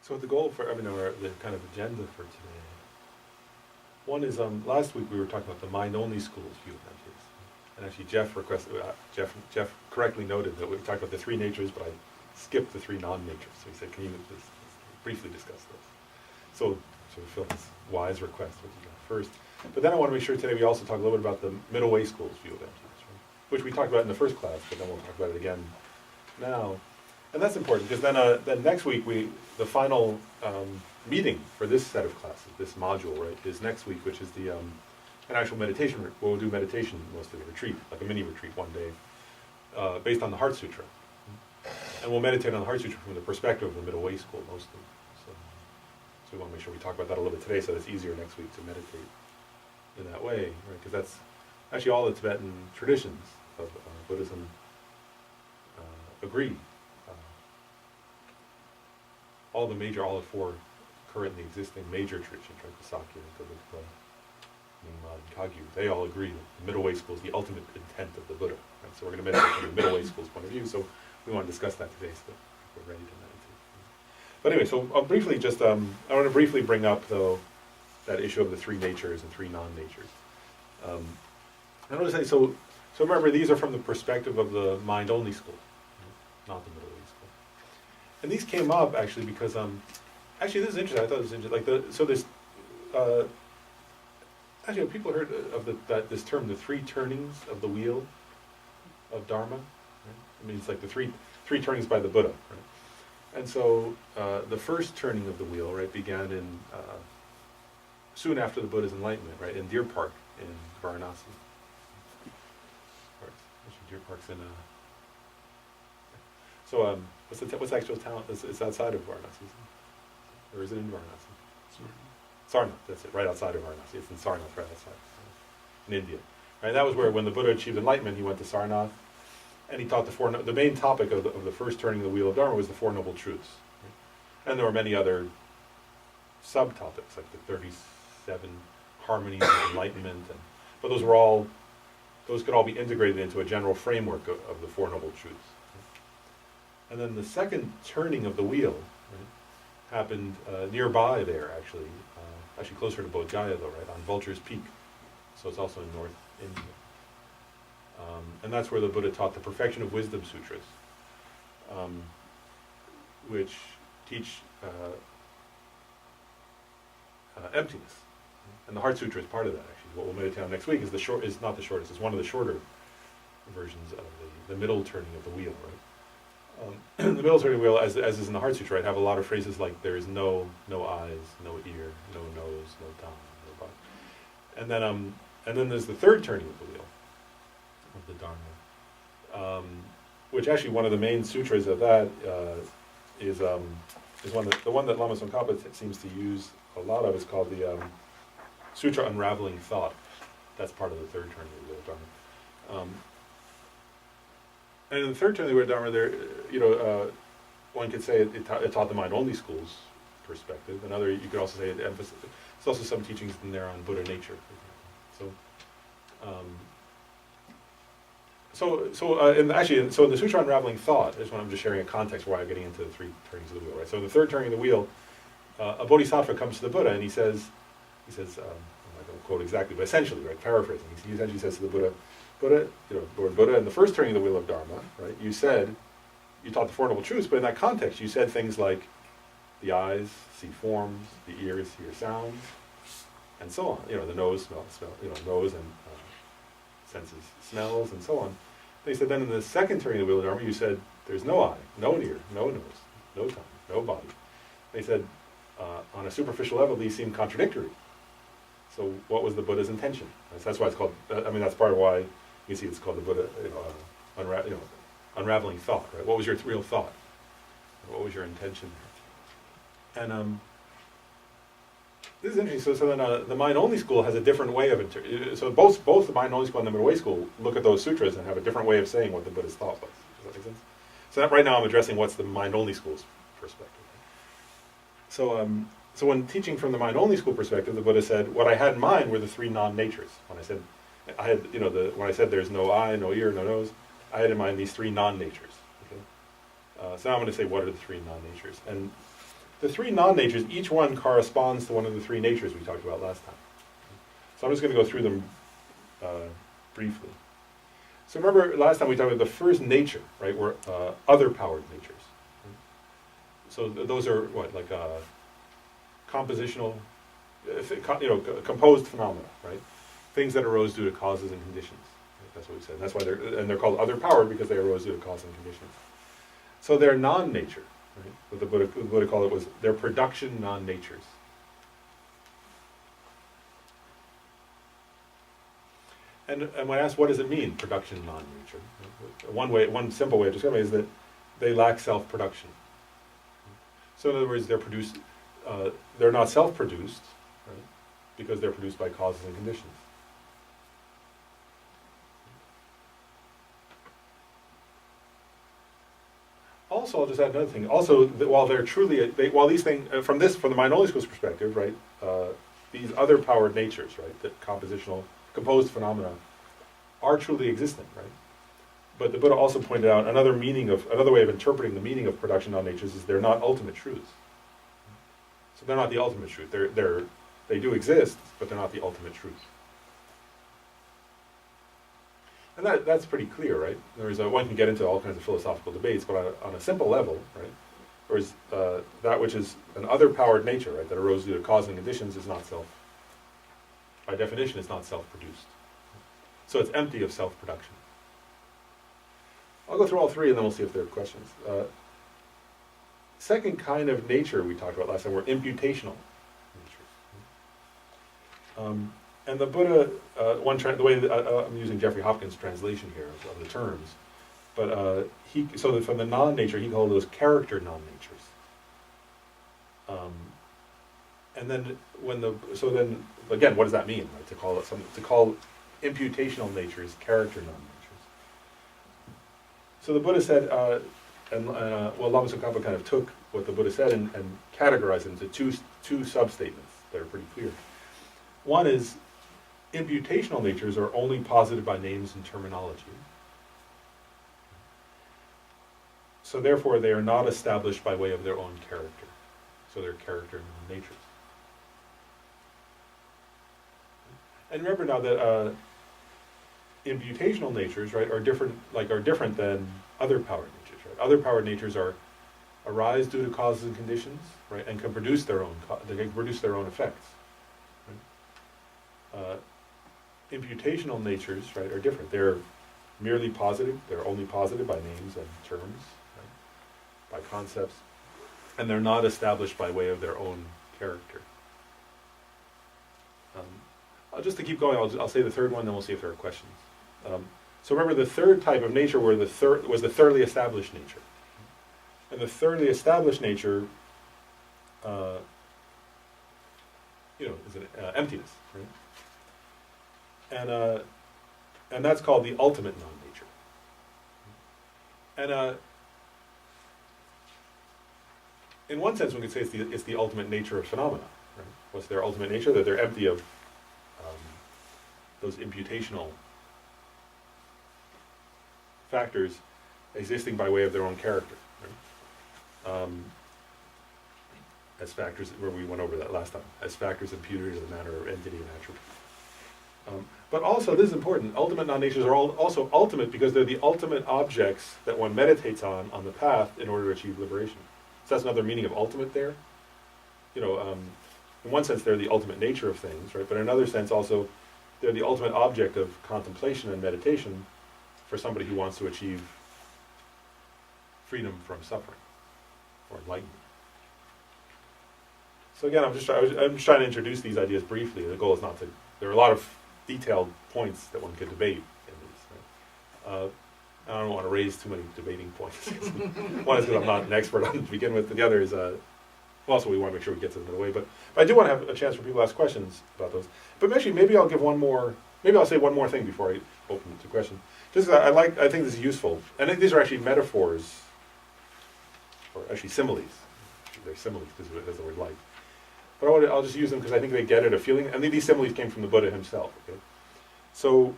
So the goal for, or the kind of agenda for today, one is, last week we were talking about the mind-only school's view of emptiness. And actually Jeff correctly noted that we talked about the three natures, but I skipped the three non-natures. So he said, can you just briefly discuss those? So we feel this wise request, what you got first. But then I want to make sure today we also talk a little bit about the middle way school's view of emptiness, right? Which we talked about in the first class, but then we'll talk about it again now. And that's important, because then next week, the final meeting for this set of classes, this module, right, is next week, which is an actual meditation. We'll do meditation mostly, a retreat, like a mini retreat one day, based on the Heart Sutra. And we'll meditate on the Heart Sutra from the perspective of the middle way school, mostly. So we want to make sure we talk about that a little bit today, so it's easier next week to meditate in that way, right? Because that's actually all the Tibetan traditions of Buddhism agree. All the four currently existing major traditions, right, the Sakya, Garupa, Nyingma, and Kagyu, they all agree that the middle way school is the ultimate intent of the Buddha. Right? So we're going to meditate from the middle way school's point of view, so we want to discuss that today so that we're ready to meditate. But anyway, so I'll briefly I want to briefly bring up, though, that issue of the three natures and three non-natures. I want to say, so remember, these are from the perspective of the mind-only school, not the middle way school. And these came up actually because, actually this is interesting. I thought it was interesting. Actually, have people heard of this term, the three turnings of the wheel of Dharma? Right? I mean, it's like the three turnings by the Buddha. Right? And so the first turning of the wheel, right, began in soon after the Buddha's enlightenment, right, in Deer Park in Varanasi. Actually, Deer Park's in So what's the actual town? It's outside of Varanasi, isn't it? Or is it in Varanasi? Sarnath, that's it, right outside of Varanasi. It's in Sarnath, right outside, in India. Right, that was where, when the Buddha achieved enlightenment, he went to Sarnath, and he taught the main topic of the first turning of the wheel of Dharma was the Four Noble Truths. Right? And there were many other subtopics, like the 37 harmonies of enlightenment, but those could all be integrated into a general framework of the Four Noble Truths. And then the second turning of the wheel, right, happened nearby there, actually closer to Bodh Gaya, though, right, on Vulture's Peak. So it's also in North India. And that's where the Buddha taught the Perfection of Wisdom Sutras, which teach emptiness. And the Heart Sutra is part of that, actually. What we'll meditate on next week is not the shortest, it's one of the shorter versions of the middle turning of the wheel, right? The middle turning wheel, as is in the Heart Sutra, right, have a lot of phrases like there is no eyes, no ear, no nose, no tongue, no body. And then there's the third turning of the wheel of the Dharma, which actually one of the main sutras of that is the one that Lama Tsongkhapa seems to use a lot of is called the Sutra Unraveling Thought. That's part of the third turning of the wheel of Dharma. And in the third turning of the Dharma, there, one could say it taught the mind-only school's perspective. Another, you could also say it emphasized. There's also some teachings in there on Buddha nature, for example. In the Sutra Unraveling Thought, I'm just sharing a context why I'm getting into the three turnings of the wheel. Right. So in the third turning of the wheel, a bodhisattva comes to the Buddha and he says, I don't quote exactly, but essentially, right, paraphrasing, he essentially says to the Buddha, Lord Buddha, in the first turning of the wheel of Dharma, right, you taught the Four Noble Truths, but in that context, you said things like the eyes see forms, the ears hear sounds, and so on. The nose smell, nose and senses smells, and so on. They said then in the second turning of the wheel of Dharma, you said there's no eye, no ear, no nose, no tongue, no body. They said on a superficial level, these seem contradictory. So what was the Buddha's intention? That's why it's called, that's part of why you see it's called the Buddha, unraveling thought, right? What was your real thought? What was your intention? And this is interesting. So then the mind-only school has a different way of so both the mind-only school and the middle way school look at those sutras and have a different way of saying what the Buddha's thought was. Does that make sense? So right now I'm addressing what's the mind-only school's perspective. So when teaching from the mind-only school perspective, the Buddha said, what I had in mind were the three non-natures. When I said there's no eye, no ear, no nose, I had in mind these three non-natures. Okay? So now I'm going to say what are the three non-natures. And the three non-natures, each one corresponds to one of the three natures we talked about last time. So I'm just going to go through them briefly. So remember last time we talked about the first nature, right, were other-powered natures. So those are what, like compositional, composed phenomena, right? Things that arose due to causes and conditions. Right? That's what we said. And that's why they're called other-powered, because they arose due to causes and conditions. So they're non-nature, right? What the Buddha called it was their production non-natures. And when I asked, what does it mean, production non-nature? One simple way of describing it is that they lack self-production. So in other words, they're not self-produced, right? Because they're produced by causes and conditions. Also, I'll just add another thing. Also, while they're truly, while these things, from the mind-only school's perspective, right, these other-powered natures, right, the composed phenomena, are truly existent, right? But the Buddha also pointed out another way of interpreting the meaning of production non-natures is they're not ultimate truths. So they're not the ultimate truth. They do exist, but they're not the ultimate truth. And that's pretty clear, right? One can get into all kinds of philosophical debates, but on a simple level, right? Whereas that which is an other-powered nature, right, that arose due to cause and conditions is not by definition, it's not self-produced. So it's empty of self-production. I'll go through all three and then we'll see if there are questions. Second kind of nature we talked about last time were imputational natures. And the Buddha, the way that, I'm using Jeffrey Hopkins' translation here of the terms, but from the non-nature, he called those character non-natures. And then again, what does that mean? Right? To call imputational natures character non-natures. So the Buddha said, Lama Tsongkhapa kind of took what the Buddha said and categorized it into two sub-statements that are pretty clear. One is, imputational natures are only posited by names and terminology. So therefore, they are not established by way of their own character. So they're character non-natures. And remember now that imputational natures, right, are different than other powered natures. Right? Other powered natures arise due to causes and conditions, right, and can produce their own effects. Right? Imputational natures, right, are different. They're merely positive. They're only posited by names and terms, right, by concepts, and they're not established by way of their own character. Just to keep going, I'll say the third one, then we'll see if there are questions. So remember, the third type of nature was the thirdly established nature. And the thirdly established nature, is an emptiness, right? And that's called the ultimate non-nature. And in one sense, one could say it's the ultimate nature of phenomena. Right? What's their ultimate nature? That they're empty of those imputational factors existing by way of their own character. Right? As factors, where we went over that last time, as factors imputed to the manner of entity and attribute. But also, this is important, ultimate non-natures are also ultimate because they're the ultimate objects that one meditates on the path in order to achieve liberation. So that's another meaning of ultimate there. In one sense, they're the ultimate nature of things, right? But in another sense, also, they're the ultimate object of contemplation and meditation for somebody who wants to achieve freedom from suffering or enlightenment. So again, I'm just trying to introduce these ideas briefly. The goal is not to. There are a lot of detailed points that one could debate in these. Right? I don't want to raise too many debating points. One is because I'm not an expert on it to begin with, but the other is also we want to make sure we get to them in a way. But I do want to have a chance for people to ask questions about those. But actually, maybe I'll say one more thing before I open it to questions. Just because I think this is useful. I think these are actually metaphors, or actually similes. They're similes because that's the word like. But I'll just use them because I think they get at a feeling. And these similes came from the Buddha himself. Okay? So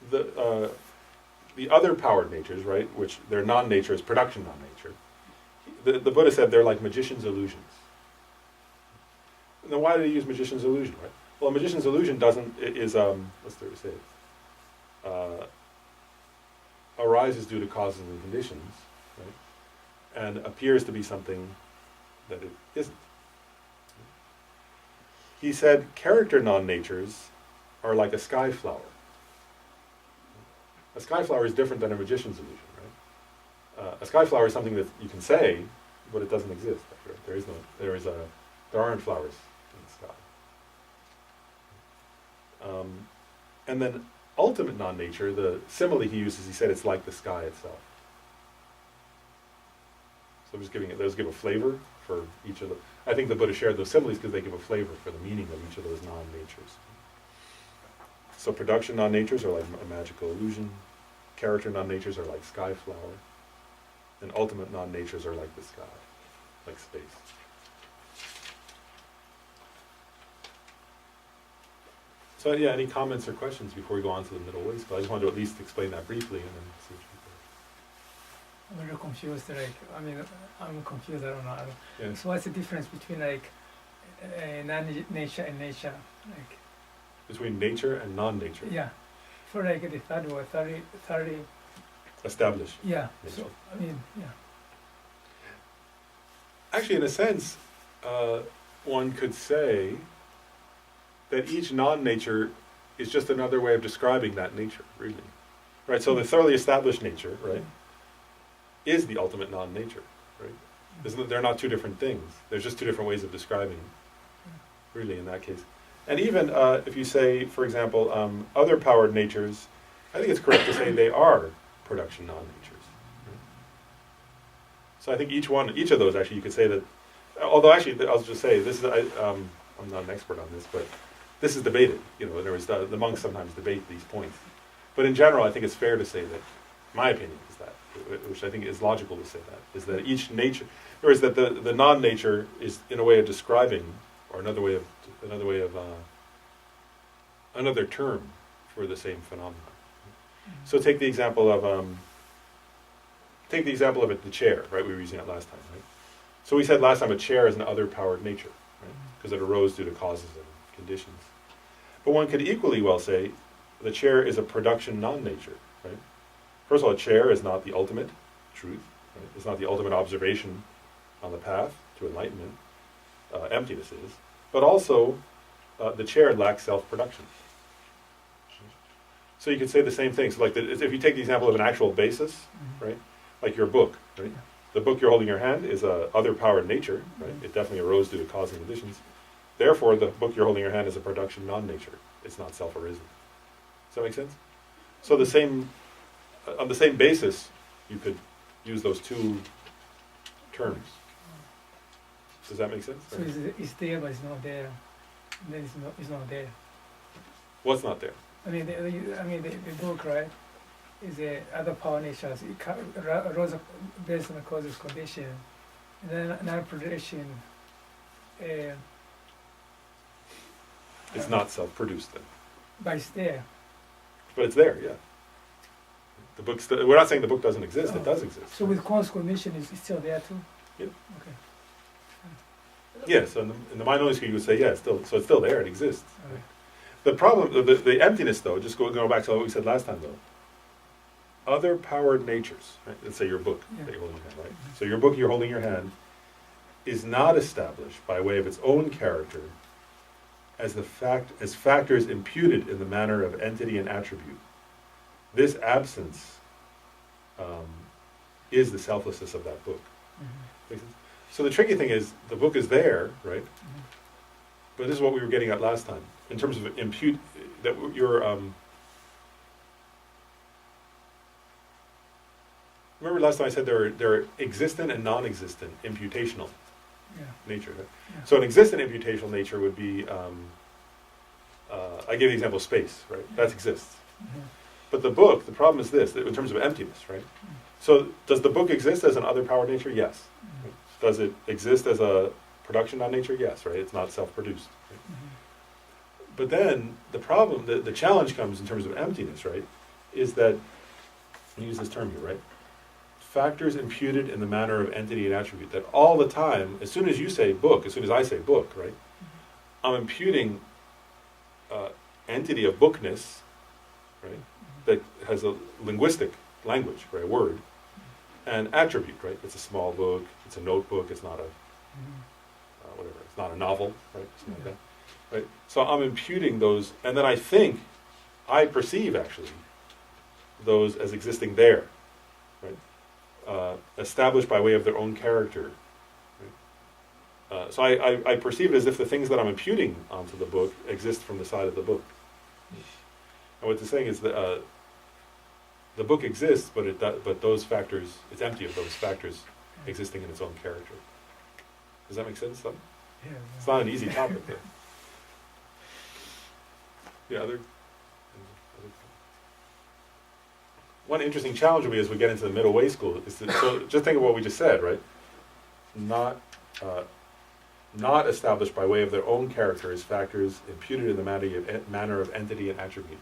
the other powered natures, right, which their non-nature is production non-nature, The Buddha said they're like magician's illusions. Now, why do they use magician's illusion, right? Well, a magician's illusion what's there to say? Arises due to causes and conditions, right? And appears to be something that it isn't. He said character non-natures are like a sky flower. A sky flower is different than a magician's illusion, right? A sky flower is something that you can say, but it doesn't exist. Right? There aren't flowers in the sky. And then ultimate non-nature, the simile he uses, he said it's like the sky itself. So I'm just those give a flavor for each of the. I think the Buddha shared those similes because they give a flavor for the meaning of each of those non-natures. So production non-natures are like a magical illusion, character non-natures are like sky flower, and ultimate non-natures are like the sky, like space. So yeah, any comments or questions before we go on to the middle way school? I just wanted to at least explain that briefly and then see what you I'm a little confused. I'm confused. I don't know. Yeah. So what's the difference between non-nature and nature? between nature and non-nature. Yeah. For the third word, 30. Establish. Yeah. Nature. So yeah. Actually, in a sense, one could say that each non-nature is just another way of describing that nature, really. Right? So the thoroughly established nature, right, is the ultimate non-nature, right? They're not two different things. There's just two different ways of describing, really, in that case. And even if you say, for example, other powered natures, I think it's correct to say they are production non-natures. Right? So I think each of those, actually, you could say that, although actually, I'll just say, this is, I'm not an expert on this, but this is debated. In other words, the monks sometimes debate these points. But in general, I think it's fair to say that, my opinion is that, which I think is logical to say that, is that each nature, or is that the non-nature is in a way of describing, or another term for the same phenomenon. So take the example of the chair, right? We were using it last time, right? So we said last time a chair is an other-powered nature, right? Because it arose due to causes and conditions. But one could equally well say the chair is a production non-nature, right? First of all, a chair is not the ultimate truth, right? It's not the ultimate observation on the path to enlightenment. Emptiness is. But also, the chair lacks self-production. So you could say the same thing. So like if you take the example of an actual basis, right? Like your book, right? The book you're holding in your hand is a other-powered nature, right? It definitely arose due to cause and conditions. Therefore, the book you're holding in your hand is a production non-nature. It's not self-arisen. Does that make sense? So on the same basis, you could use those two terms. Does that make sense? So it's there, but it's not there. Then it's not there. What's not there? The book, right, is a other power natures. It arose based on the causes condition, and then another production. It's not self-produced then. But it's there. But it's there, yeah. The book's we're not saying the book doesn't exist. It does exist. So with cause condition, it's still there too. Yeah. Okay. Yeah. So in the mind only school, you would say, yeah, it's still there. It exists. Okay. The problem, the emptiness, though, just going back to what we said last time, though. Other powered natures, right? Let's say your book that you're holding in your hand, right? So your book you're holding in your hand is not established by way of its own character as factors imputed in the manner of entity and attribute. This absence is the selflessness of that book. Mm-hmm. So the tricky thing is, the book is there, right? Mm-hmm. But this is what we were getting at last time, in terms of impute, that you're, remember last time I said there are existent and non-existent imputational nature. Right? Yeah. So an existent imputational nature would be, I gave the example of space, right? That exists. Mm-hmm. But the book, the problem is this, in terms of emptiness, right? Mm-hmm. So does the book exist as an other powered nature? Yes. Mm-hmm. Right? Does it exist as a production non-nature? Yes, right? It's not self-produced. Right? Mm-hmm. But then the problem, the challenge comes in terms of emptiness, right? Is that, we use this term here, right? factors imputed in the manner of entity and attribute. That all the time, as soon as you say book, as soon as I say book, right, I'm imputing entity of bookness, right, that has a linguistic language, right, a word, and attribute, right. It's a small book, it's a notebook, it's not a whatever, it's not a novel, right, something like that, right. So I'm imputing those, and then I perceive actually those as existing there, right, established by way of their own character. Right? So I perceive it as if the things that I'm imputing onto the book exist from the side of the book. And what they're saying is that the book exists, but those factors, it's empty of those factors existing in its own character. Does that make sense, though? Yeah. It's not an easy topic, though. Yeah, other. One interesting challenge will be as we get into the middle way school is so just think of what we just said, right? Not established by way of their own character as factors imputed in the manner of entity and attribute.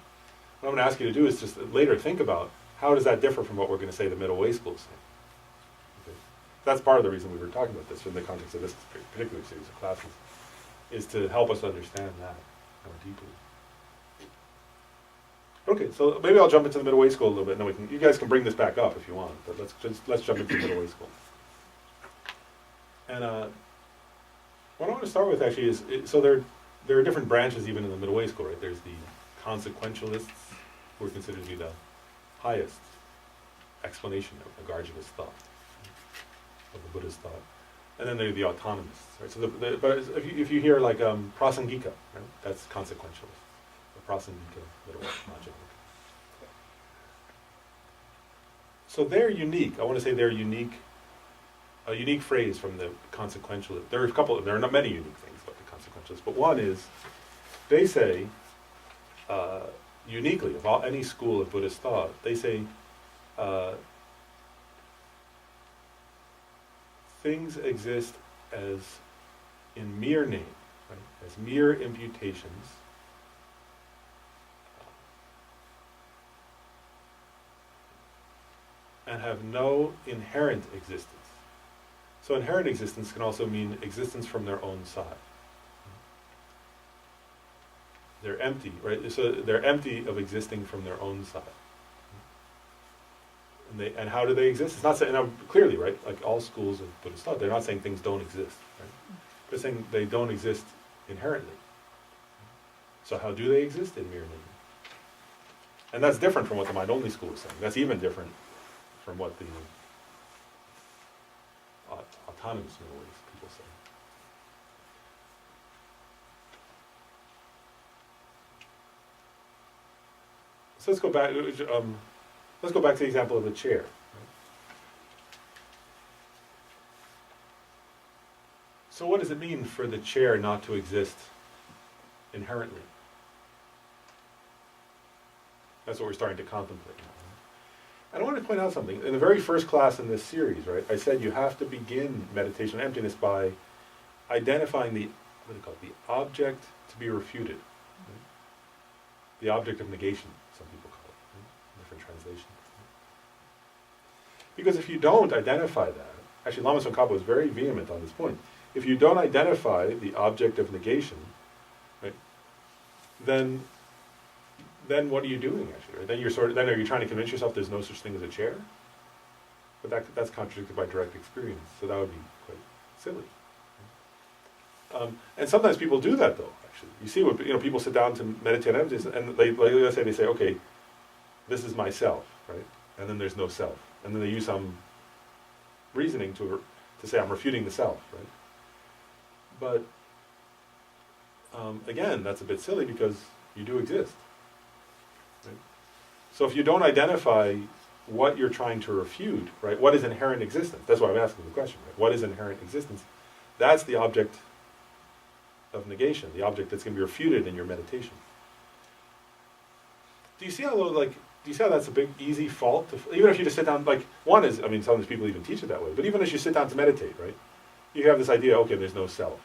What I'm going to ask you to do is just later think about how does that differ from what we're going to say the middle way school is saying. Okay. That's part of the reason we were talking about this in the context of this particular series of classes, is to help us understand that more deeply. Okay, so maybe I'll jump into the middle way school a little bit, and then you guys can bring this back up if you want, but let's jump into the middle way school. And what I want to start with actually is, so there are different branches even in the middle way school, right? There's the consequentialists, who are considered to be the highest explanation of Nagarjuna's thought, of the Buddha's thought. And then there are the autonomists, right? So but if you hear like prasangika, right? That's consequentialist. Prasangika, middle way, Majjhima. So they're unique. I want to say they're unique. A unique phrase from the consequentialist. There are not many unique things about the consequentialists, but one is they say uniquely of any school of Buddhist thought, they say things exist as in mere name, right? As mere imputations. And have no inherent existence. So inherent existence can also mean existence from their own side. They're empty, right? So they're empty of existing from their own side. And how do they exist? It's not saying, clearly, right? Like all schools of Buddhist thought, they're not saying things don't exist, right? They're saying they don't exist inherently. So how do they exist in mere name? And that's different from what the mind-only school is saying. That's even different from what the autonomous middle ways people say. So let's go back. Let's go back to the example of the chair. So what does it mean for the chair not to exist inherently? That's what we're starting to contemplate now. And I want to point out something. In the very first class in this series, right, I said you have to begin meditation on emptiness by identifying the object to be refuted. Right? The object of negation, some people call it, right? Different translations. Because if you don't identify that, actually Lama Tsongkhapa was very vehement on this point. If you don't identify the object of negation, right, then what are you doing actually? Right? Then are you trying to convince yourself there's no such thing as a chair? But that's contradicted by direct experience, so that would be quite silly. And sometimes people do that though. Actually, you see what people sit down to meditate on emptiness, and they say, okay, this is myself, right? And then there's no self, and then they use some reasoning to say I'm refuting the self, right? But again, that's a bit silly because you do exist. Right? So if you don't identify what you're trying to refute, right? What is inherent existence? That's why I'm asking the question, right? What is inherent existence? That's the object of negation, the object that's going to be refuted in your meditation. Do you see how that's a big, easy fault? Even if you just sit down, sometimes people even teach it that way, but even as you sit down to meditate, right? You have this idea, okay, there's no self.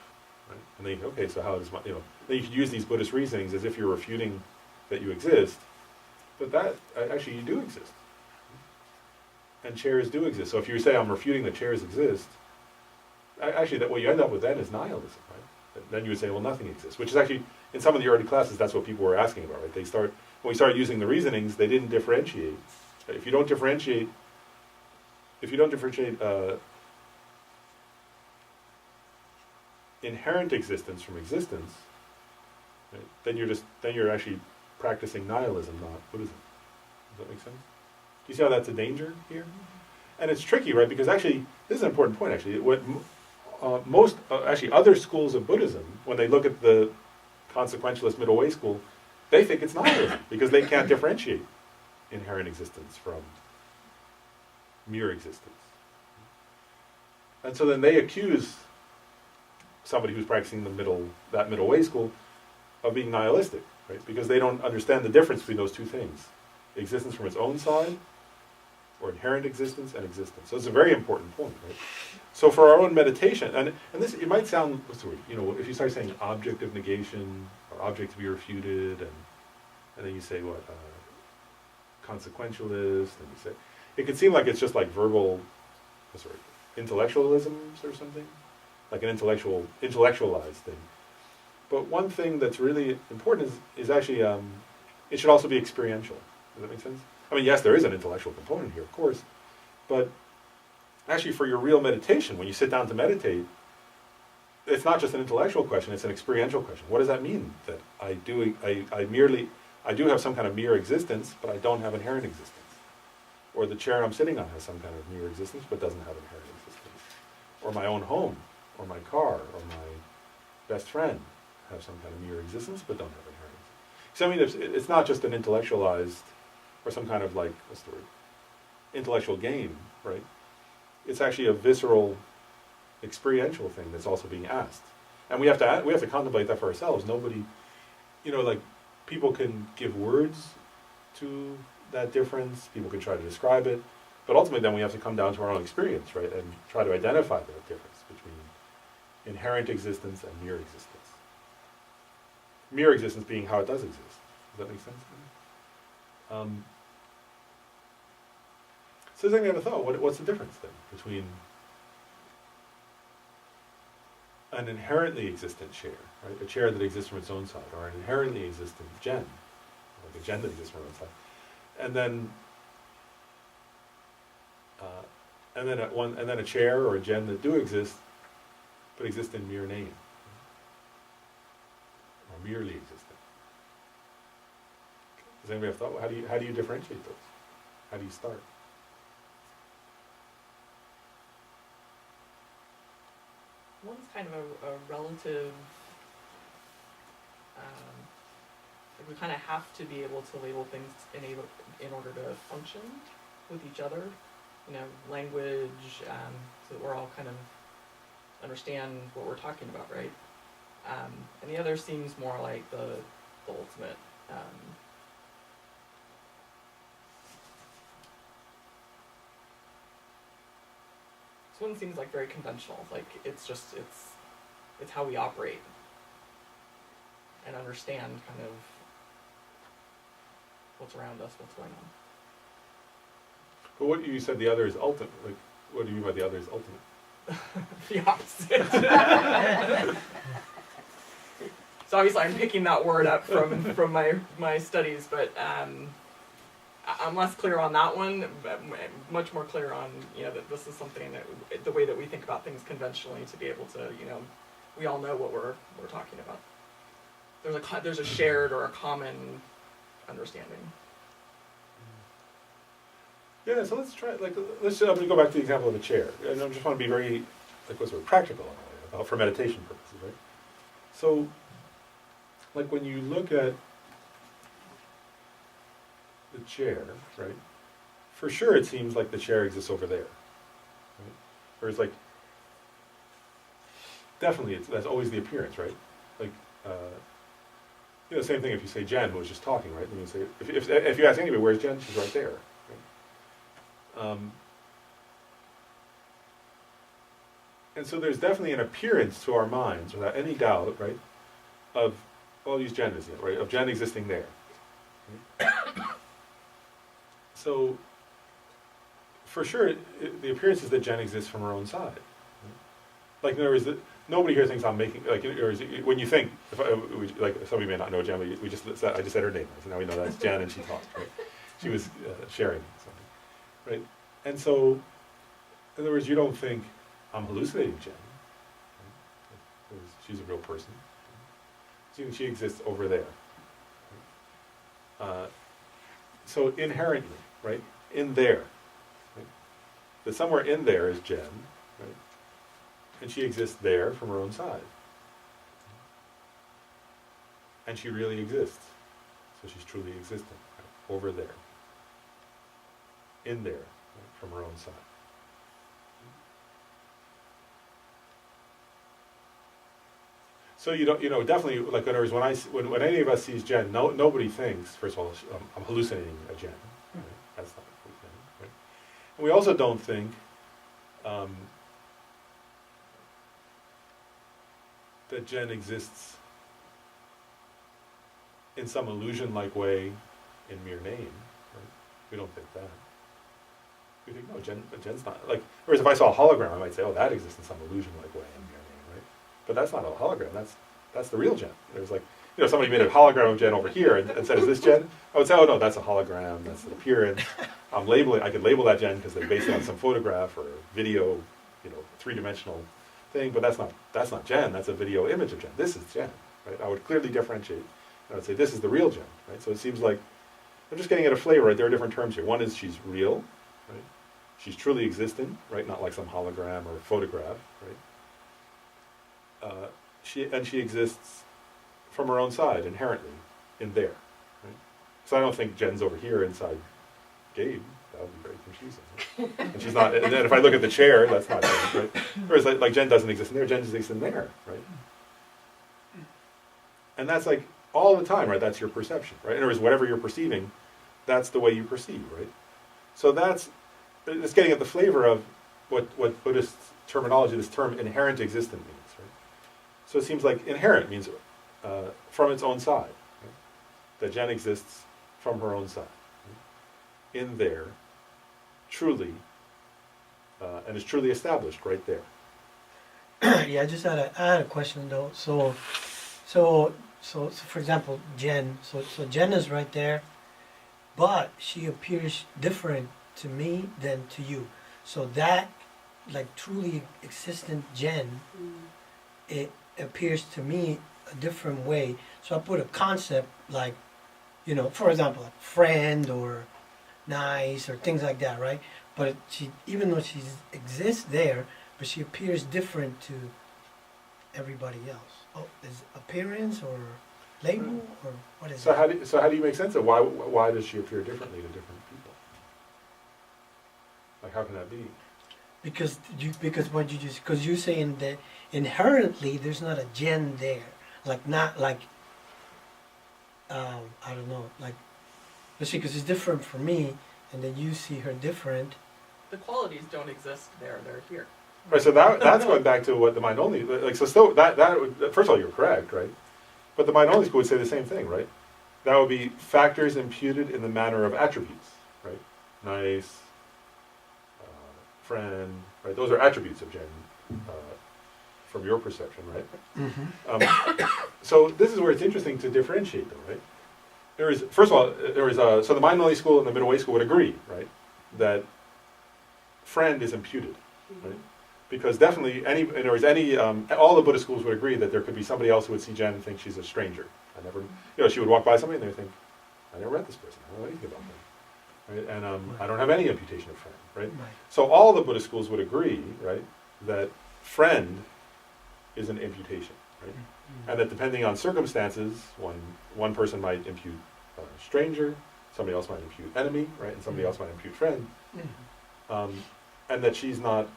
Right? And then you think, okay, so how does then you could use these Buddhist reasonings as if you're refuting that you exist, but that, actually you do exist. and chairs do exist. So if you say I'm refuting that chairs exist, actually, that what you end up with then is nihilism, right? Then you would say, well, nothing exists, which is actually, in some of the early classes, that's what people were asking about, right? When we started using the reasonings, they didn't differentiate. If you don't differentiate, inherent existence from existence, right, then you're actually practicing nihilism, not Buddhism. Does that make sense? Do you see how that's a danger here? And it's tricky, right? Because actually, this is an important point. Actually, actually other schools of Buddhism, when they look at the consequentialist middle way school, they think it's nihilism because they can't differentiate inherent existence from mere existence. And so then they accuse somebody who's practicing that middle way school of being nihilistic, right? Because they don't understand the difference between those two things: existence from its own side, or inherent existence and existence. So it's a very important point, right? So for our own meditation, and this, it might sound, what's the word? You know, if you start saying object of negation or object to be refuted, and then you say what consequentialist, and you say, it can seem like it's just like verbal, what's the word? Intellectualisms or something, like an intellectualized thing. But one thing that's really important is actually it should also be experiential. Does that make sense? I mean, yes, there is an intellectual component here, of course, but actually for your real meditation, when you sit down to meditate, it's not just an intellectual question, it's an experiential question. What does that mean? That I do have some kind of mere existence, but I don't have inherent existence. Or the chair I'm sitting on has some kind of mere existence, but doesn't have inherent existence. Or my own home, or my car, or my best friend have some kind of mere existence, but don't have inherent existence. So I mean, it's not just an intellectualized, or some kind of like, what's the word? Intellectual game, right? It's actually a visceral, experiential thing that's also being asked. And we have to contemplate that for ourselves. Nobody, like, people can give words to that difference, people can try to describe it, but ultimately then we have to come down to our own experience, right, and try to identify that difference between inherent existence and mere existence. Mere existence being how it does exist. Does that make sense? So does anyone have a thought? What's the difference then between an inherently existent chair, right, a chair that exists from its own side, or an inherently existent gen, like a gen that exists from its own side, and then a chair or a gen that do exist, but exist in mere name, or merely existent? Does anybody have thought? How do you differentiate those? How do you start? One's kind of a relative. Like we kind of have to be able to label things in order to function with each other. Language, so that we're all kind of understand what we're talking about, right? And the other seems more like the ultimate. This one seems like very conventional. Like it's how we operate and understand kind of what's around us, what's going on. But what you said the other is ultimate. Like, what do you mean by the other is ultimate? The opposite. So obviously I'm picking that word up from my studies, but I'm less clear on that one, but much more clear on, that this is something that the way that we think about things conventionally, to be able to, we all know what we're talking about. There's a shared or a common understanding. Yeah, so let's try. Let's I'm gonna go back to the example of a chair, and I just want to be very, practical for meditation purposes, right? So, like when you look at the chair, right? For sure, it seems like the chair exists over there, right? Whereas, definitely, that's always the appearance, right? Same thing if you say Jen, who was just talking, right? Then you say, if you ask anybody, where's Jen? She's right there. Right? And so there's definitely an appearance to our minds, without any doubt, right? I'll use Jen as it, right? Of Jen existing there. Right? So, for sure, the appearance is that Jen exists from her own side. Like, in other words, nobody here thinks I'm making, like, in other words, when you think, like, somebody may not know Jen, but I just said her name, so now we know that's Jen, and she talked, right? She was sharing something, right? And so, in other words, you don't think I'm hallucinating Jen, right? Because she's a real person. She exists over there. So inherently, right, in there, right, that somewhere in there is Jen, right, and she exists there from her own side, and she really exists. So she's truly existing, right, over there, in there, right, from her own side. So you don't, definitely, like, in other words, when any of us sees Jen, nobody thinks, first of all, I'm hallucinating a Jen. Right? That's not what we think. Right? And we also don't think that Jen exists in some illusion-like way in mere name. Right? We don't think that. We think, no, Jen's not, like, whereas if I saw a hologram, I might say, oh, that exists in some illusion-like way in mere name, right? But that's not a hologram, that's the real Jen. There's like, somebody made a hologram of Jen over here and said, is this Jen? I would say, oh no, that's a hologram, that's an appearance. I could label that Jen because they based it on some photograph or video, three-dimensional thing, but that's not Jen, that's a video image of Jen. This is Jen, right? I would clearly differentiate. I would say, this is the real Jen, right? So it seems like, I'm just getting at a flavor, right? There are different terms here. One is she's real, right? She's truly existent, right? Not like some hologram or photograph, right? She exists from her own side, inherently, in there. Right? So I don't think Jen's over here inside Gabe. That would be very confusing. Right? And she's not. And then if I look at the chair, that's not Jen, right? Whereas like Jen doesn't exist in there. Jen exists in there, right? And that's like all the time, right? That's your perception, right? In other words, whatever you're perceiving, that's the way you perceive, right? So it's getting at the flavor of what Buddhist terminology, this term inherent existent means. So it seems like inherent means from its own side. Right? That Jen exists from her own side. Right? In there, truly, and is truly established right there. Yeah, I just had a question though. So for example, Jen. So Jen is right there, but she appears different to me than to you. So that, like, truly existent Jen, it appears to me a different way. So I put a concept like, for example, like friend or nice or things like that, right? But even though she exists there, but she appears different to everybody else. Oh, is appearance or label or what is it? So how do you make sense of why does she appear differently to different people? Like, how can that be? Because you're saying that inherently there's not a Jen there, like not like I don't know, like, let's see, because it's different for me, and then you see her different. The qualities don't exist there; they're here. Right. So that's going back to what the mind only, like, so still that would, first of all, you're correct, right? But the mind only school would say the same thing, right? That would be factors imputed in the manner of attributes, right? Nice. Friend, right? Those are attributes of Jen, from your perception, right? Mm-hmm. So this is where it's interesting to differentiate, though, right? First of all, so the mind only school and the middle way school would agree, right, that friend is imputed, right? Because definitely all the Buddhist schools would agree that there could be somebody else who would see Jen and think she's a stranger. She would walk by somebody and they would think, I never met this person. I don't know anything about them. Right? And I don't have any imputation of friend, right? So all the Buddhist schools would agree, right, that friend is an imputation, right? And that depending on circumstances, one person might impute stranger, somebody else might impute enemy, right, and somebody else might impute friend, and that she's not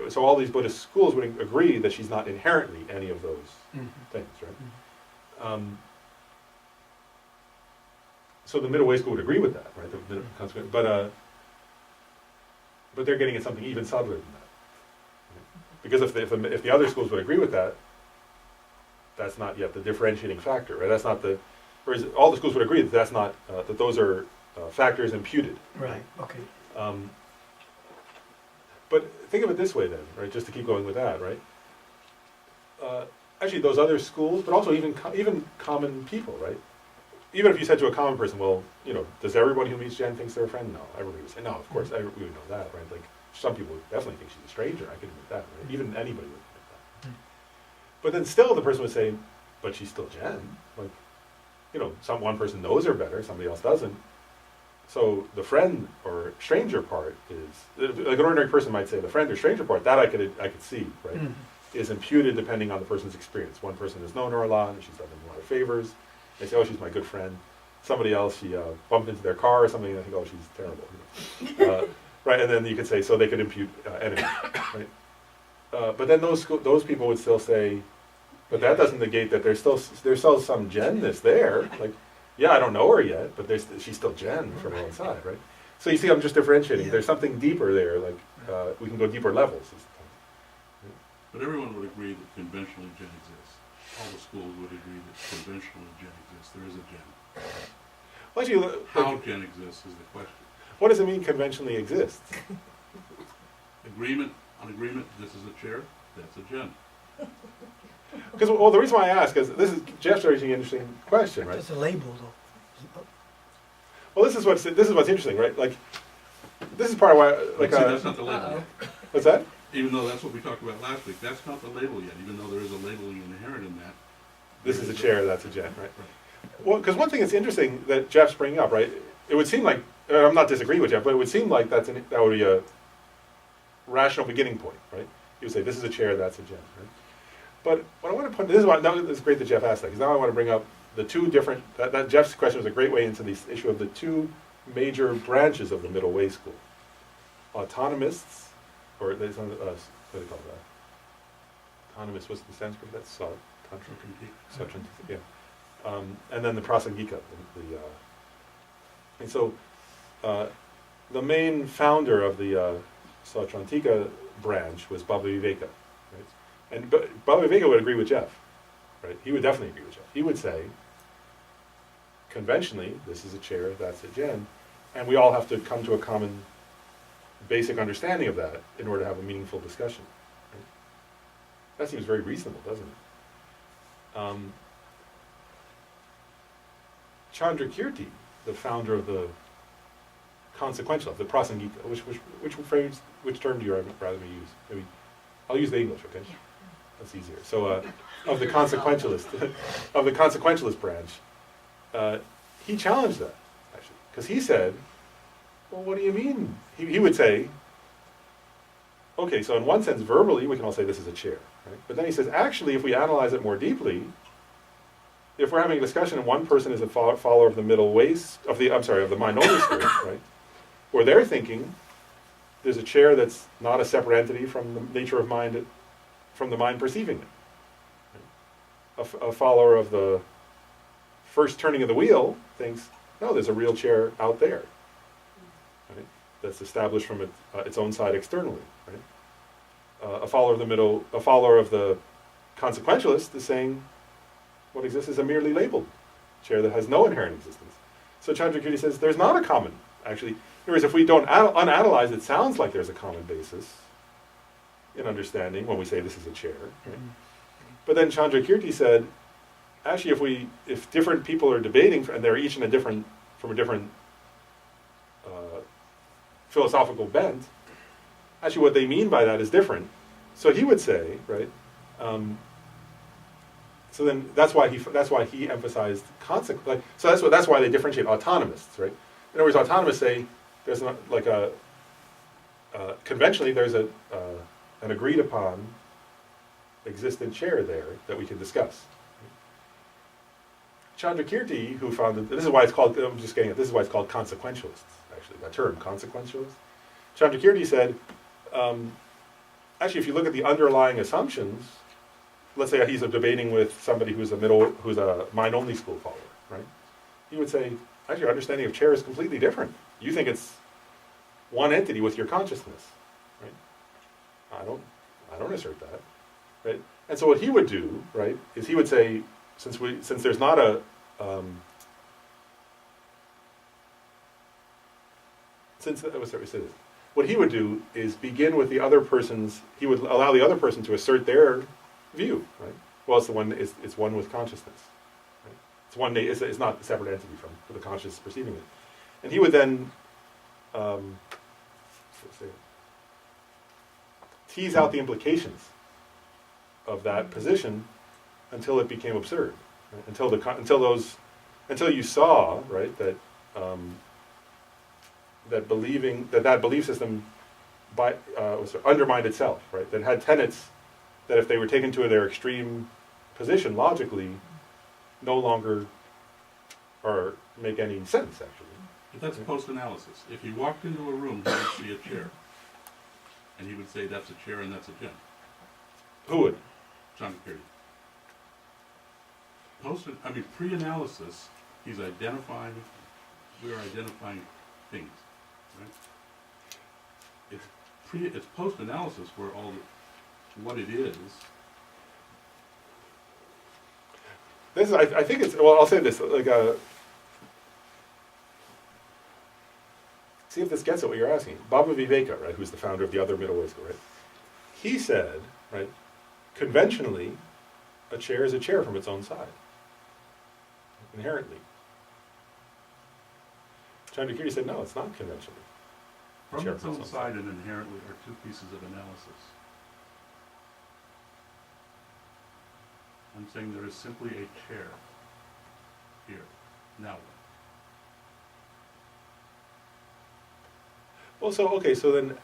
so all these Buddhist schools would agree that she's not inherently any of those things, right? So the middle way school would agree with that, right? But they're getting at something even subtler than that. Because if the other schools would agree with that, that's not yet the differentiating factor, right? That's not whereas all the schools would agree that that's not, that those are factors imputed. Right, okay. But think of it this way then, right, just to keep going with that, right? Actually, those other schools, but also even common people, right? Even if you said to a common person, well, you know, does everybody who meets Jen thinks they're a friend? No, everybody would say, no, of course, we would know that, right? Like, some people would definitely think she's a stranger, I can admit that, right? Even anybody would admit that. But then still the person would say, but she's still Jen. Like, you know, one person knows her better, somebody else doesn't. So the friend or stranger part is, like an ordinary person might say, the friend or stranger part, that I could see, right? Mm. Is imputed depending on the person's experience. One person has known her a lot, and she's done them a lot of favors. They say, oh, she's my good friend. Somebody else, she bumped into their car or something, and they think, oh, she's terrible. Right, and then you could say, so they could impute enemy, right? But then those people would still say, but that doesn't negate that there's still some Jenness there. Like, yeah, I don't know her yet, but she's still Jen from one side, right? So you see, I'm just differentiating. Yeah. There's something deeper there. Like we can go deeper levels. Is the point. But everyone would agree that conventionally Jen exists. All the schools would agree that conventionally Jen exists. There is a Jen. Well, actually, How like, Jen exists is the question. what does it mean conventionally exists? Agreement, this is a chair, that's a Jen. Because well, the reason why I ask is Jeff's raising an interesting question, right? Just a label, though. Well, this is what's interesting, right? Like, this is part of why, like, But see, that's not the label yet. what's that? Even though that's what we talked about last week, that's not the label yet, even though there is a labeling inherent in that. This is a chair, that's a Jen, right? Well, because one thing that's interesting that Jeff's bringing up, right? It would seem like, I'm not disagreeing with Jeff, but it would seem like that would be a rational beginning point, right? You would say, this is a chair, that's a Jen, right? But what I want to point, it's great that Jeff asked that, because now I want to bring up the two different, that Jeff's question was a great way into the issue of the two major branches of the middle way school. Autonomists, or there's what do they call that? Autonomous, what's the Sanskrit? That's Tantra. Yeah. And then the Prasangika. And so the main founder of the Sautrantika branch was Baba Viveka. Right? And Baba Viveka would agree with Jeff. Right? He would definitely agree with Jeff. He would say, conventionally, this is a chair, that's a Jen, and we all have to come to a common basic understanding of that in order to have a meaningful discussion. Right? That seems very reasonable, doesn't it? Chandrakirti, the founder of the consequential, the Prasangika, which term do you rather me use? Maybe I'll use the English, okay? Yeah. That's easier. So, of the consequentialist branch, he challenged that actually, because he said, "Well, what do you mean?" He would say, "Okay, so in one sense, verbally, we can all say this is a chair, right? But then he says, actually, if we analyze it more deeply, if we're having a discussion and one person is a follower of the middle ways of the mind-only school, right? Where they're thinking there's a chair that's not a separate entity from the nature of mind, from the mind perceiving it. Right? A follower of the first turning of the wheel thinks, no, there's a real chair out there, right? That's established from its own side externally, right? A follower of the consequentialist is saying, what exists is a merely labeled chair that has no inherent existence. So Chandrakirti says there's not a common, actually. In other words, if we don't unanalyze, it sounds like there's a common basis in understanding when we say this is a chair. Right? But then Chandrakirti said, actually, if different people are debating and they're each from a different philosophical bent, actually what they mean by that is different. So he would say, right? So then that's why he emphasized consequence. Like, so that's why they differentiate autonomists, right? In other words, autonomists say there's not like conventionally there's an agreed upon existent chair there that we can discuss. Chandrakirti, who founded, this is why it's called, I'm just getting it, this is why it's called consequentialists, actually, that term, consequentialist. Chandrakirti said, actually, if you look at the underlying assumptions, let's say he's debating with somebody who's a mind-only school follower, right? He would say, actually, your understanding of chair is completely different. You think it's one entity with your consciousness, right? I don't assert that, right? And so what he would do, right, is he would say, since there's not a what he would do is begin with the other person's, he would allow the other person to assert their view, right? Well, it's the one, it's one with consciousness. Right? It's one, it's not a separate entity from the conscious perceiving it. And he would then tease out the implications of that position until it became absurd, right? Until you saw, right, that that belief system undermined itself, right? That had tenets that, if they were taken to their extreme position logically, no longer or make any sense, actually. But that's post-analysis. If he walked into a room, he would see a chair. And he would say, that's a chair and that's a gem. Who would? John Kerry. Pre-analysis, we're identifying things, right? It's post-analysis where what it is. I think it's, well, I'll say this, see if this gets at what you're asking. Baba Viveka, right, who's the founder of the other middle way school, right? He said, right, conventionally, a chair is a chair from its own side. Inherently. Chandrakirti said, no, it's not conventionally. From its own side and inherently are two pieces of analysis. I'm saying there is simply a chair here. Now what? Well, so then,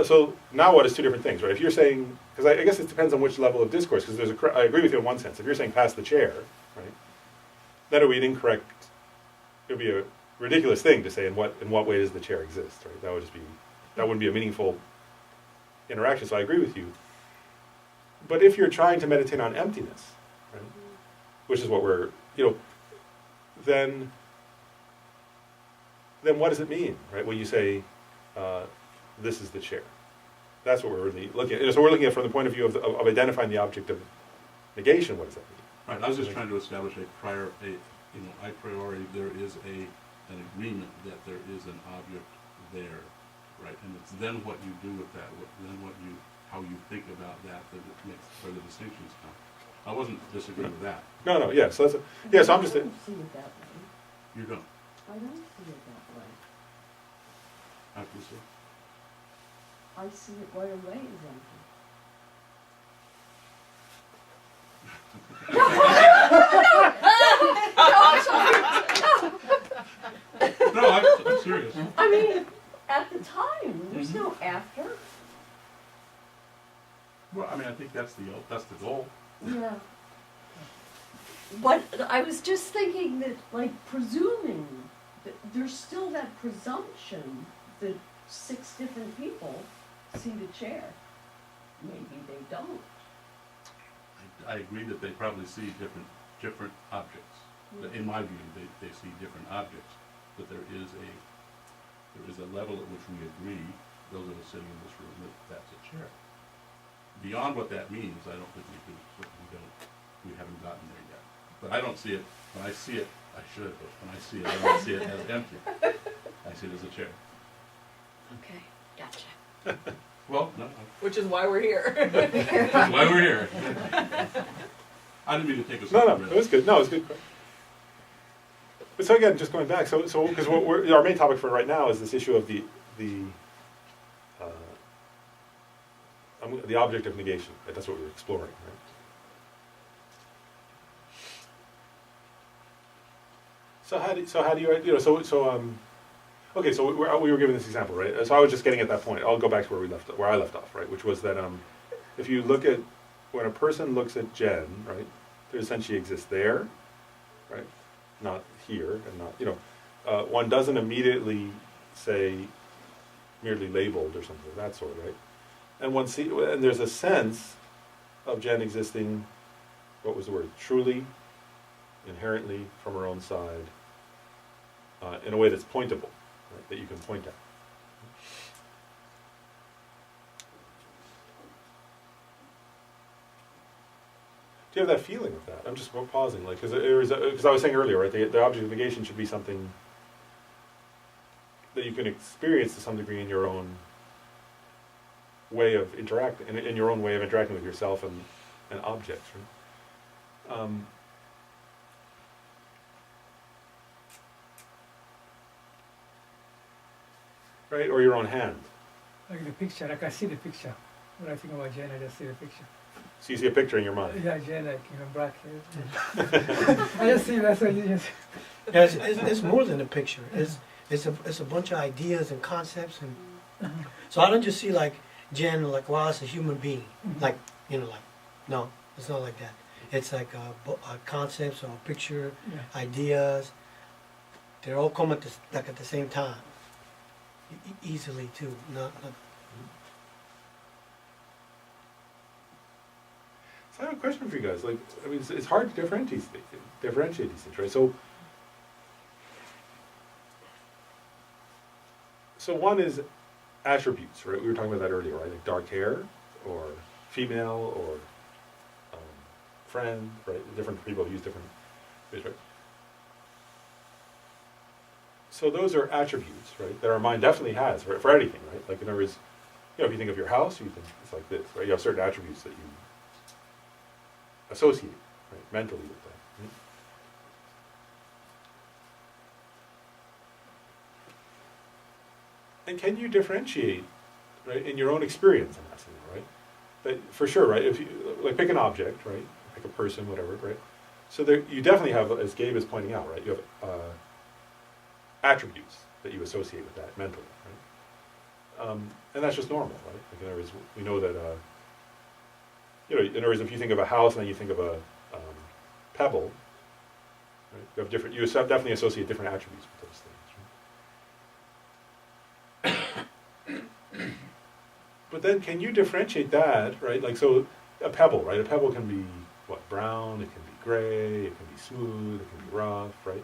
so now what is two different things, right? If you're saying, because I guess it depends on which level of discourse, because I agree with you in one sense. If you're saying pass the chair, right, then it would be an incorrect, it would be a ridiculous thing to say in what way does the chair exist, right? That wouldn't be a meaningful interaction, so I agree with you. But if you're trying to meditate on emptiness, right, which is what we're, then what does it mean, right? When you say, this is the chair. That's what we're really looking at. So we're looking at from the point of view of identifying the object of negation. What does that mean? Right, I was just trying to establish a priori, there is an agreement that there is an object there, right? And it's then what you do with that, how you think about that makes where the distinctions come. I wasn't disagreeing with that. No, yeah. So so I'm just. I don't see it that way. You don't. I don't see it that way. How can you say? I see it right away as empty. No, I'm serious. I mean, at the time, there's no after. Well, I think that's the goal. Yeah. But I was just thinking that, like, presuming that there's still that presumption that 6 different people see the chair. Maybe they don't. I agree that they probably see different objects. In my view, they see different objects, but there is a level at which we agree, those of us sitting in this room, that that's a chair. Beyond what that means, I don't think we haven't gotten there yet. But I don't see it, when I see it, I should, but when I see it, I don't see it as empty. I see it as a chair. Okay, gotcha. Well, no. Which is why we're here. That's why we're here. I didn't mean to take us No, off the it was good. No, it was good. But so again, just going back, so because our main topic for right now is this issue of the object of negation. Right? That's what we're exploring, right? So how do you okay, so we were given this example, right? So I was just getting at that point. I'll go back to where I left off, right? Which was that if you look at when a person looks at Jen, right, there essentially exists there, right, not here, and not one doesn't immediately say merely labeled or something of that sort, right? And there's a sense of Jen existing. What was the word? Truly, inherently, from her own side, in a way that's pointable. Right, that you can point at. Do you have that feeling of that? I'm just pausing, because I was saying earlier, right? The object of negation should be something that you can experience to some degree in your own way of interacting, in your own way of interacting with yourself and objects. Right? Right, or your own hand. Like the picture, like I see the picture. When I think about Jen, I just see the picture. So you see a picture in your mind. Yeah, Jen, like, black hair. I just see, that's what you just. Yeah, it's more than a picture. It's a bunch of ideas and concepts, and so I don't just see like Jen like wow, it's a human being, like no, it's not like that. It's like concepts or a picture, Yeah. ideas. They all come at the same time, easily too. Not So I have a question for you guys. Like, I mean, it's hard to differentiate these things, right? So one is attributes, right? We were talking about that earlier, right? Like dark hair, or female, or friend, right? Different people use different ways, right? So those are attributes, right? That our mind definitely has for anything, right? Like in other words, if you think of your house, you think it's like this, right? You have certain attributes that you associate, right, mentally with that. Right? And can you differentiate, right, in your own experience in that scenario, right? That for sure, right? If you like pick an object, right, pick a person, whatever, right? So there, you definitely have, as Gabe is pointing out, right? You have attributes that you associate with that mentally, right? And that's just normal, right? Like in other words, we know that. In other words, if you think of a house and then you think of a pebble, right, you have different. You definitely associate different attributes with those things. Right? But then, can you differentiate that, right? Like, so a pebble, right? A pebble can be what? Brown. It can be gray. It can be smooth. It can be rough, right?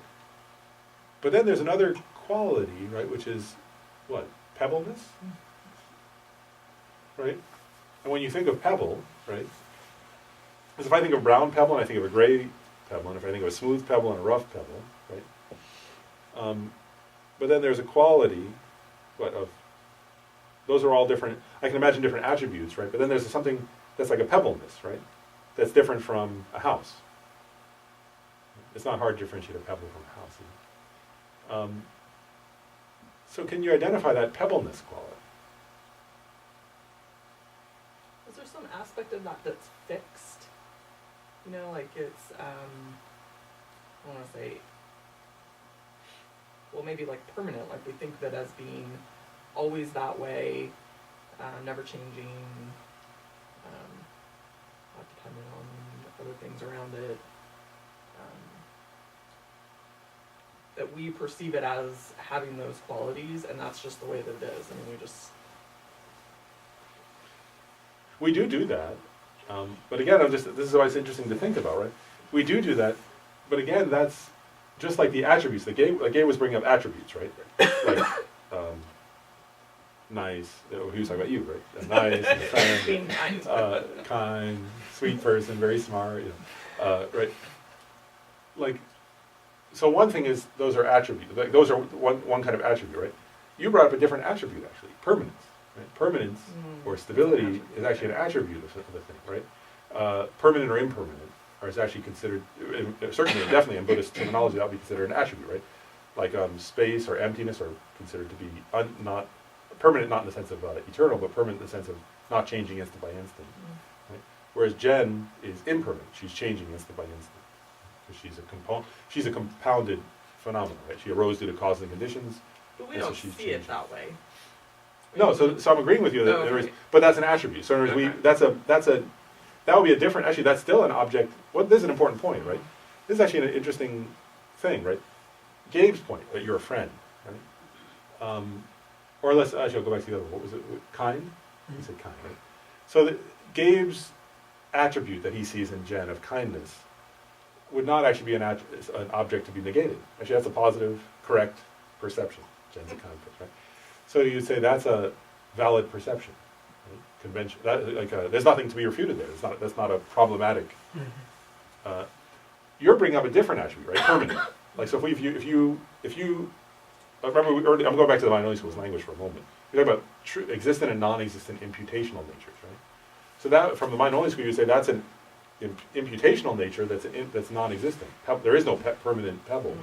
But then there's another quality, right? Which is what? Pebbleness, right? And when you think of pebble, right? Because if I think of brown pebble and I think of a gray pebble, and if I think of a smooth pebble and a rough pebble, right? But then there's a quality, of those are all different. I can imagine different attributes, right? But then there's something that's like a pebbleness, right? That's different from a house. It's not hard to differentiate a pebble from a house. So can you identify that pebbleness quality? Is there some aspect of that that's fixed? Like it's, I want to say, well, maybe like permanent. Like we think of it as being always that way, never changing, not dependent on other things around it. That we perceive it as having those qualities, and that's just the way that it is. I mean, We do that, but again, this is why it's interesting to think about, right? We do that, but again, that's just like the attributes. Like Gabe was bringing up attributes, right? Like nice. He was talking about you, right? Nice, friend, being kind. kind, sweet person, very smart. Right? Like, so one thing is those are attributes. Like those are one kind of attribute, right? You brought up a different attribute actually, permanence. Right? Permanence or stability is actually an attribute of the thing, right? Permanent or impermanent is actually considered, certainly and definitely in Buddhist terminology, that would be considered an attribute, right? Like space or emptiness are considered to be not permanent, not in the sense of eternal, but permanent in the sense of not changing instant by instant. Right? Whereas Jen is impermanent; she's changing instant by instant. Because she's a compounded phenomenon, right? She arose due to cause and conditions. But we and so don't she's see changing. it that way. No, so I'm agreeing with you that there is, but that's an attribute. So in other words, that would be a different. Actually, that's still an object. This is an important point, right? This is actually an interesting thing, right? Gabe's point that you're a friend, right? Or let's actually I'll go back to the other one. What was it? Kind? You said kind, right? So Gabe's attribute that he sees in Jen of kindness would not actually be an object to be negated. Actually, that's a positive, correct perception. Jen's a kind person, right? So you'd say that's a valid perception, right? Convention. There's nothing to be refuted there. That's not a problematic. You're bringing up a different attribute, right? Permanent. Like so, if you remember, I'm going back to the mind-only schools language for a moment. We talk about existent and non-existent imputational natures, right? So that, from the mind-only school, you say that's an imputational nature that's non-existent. There is no permanent pebble,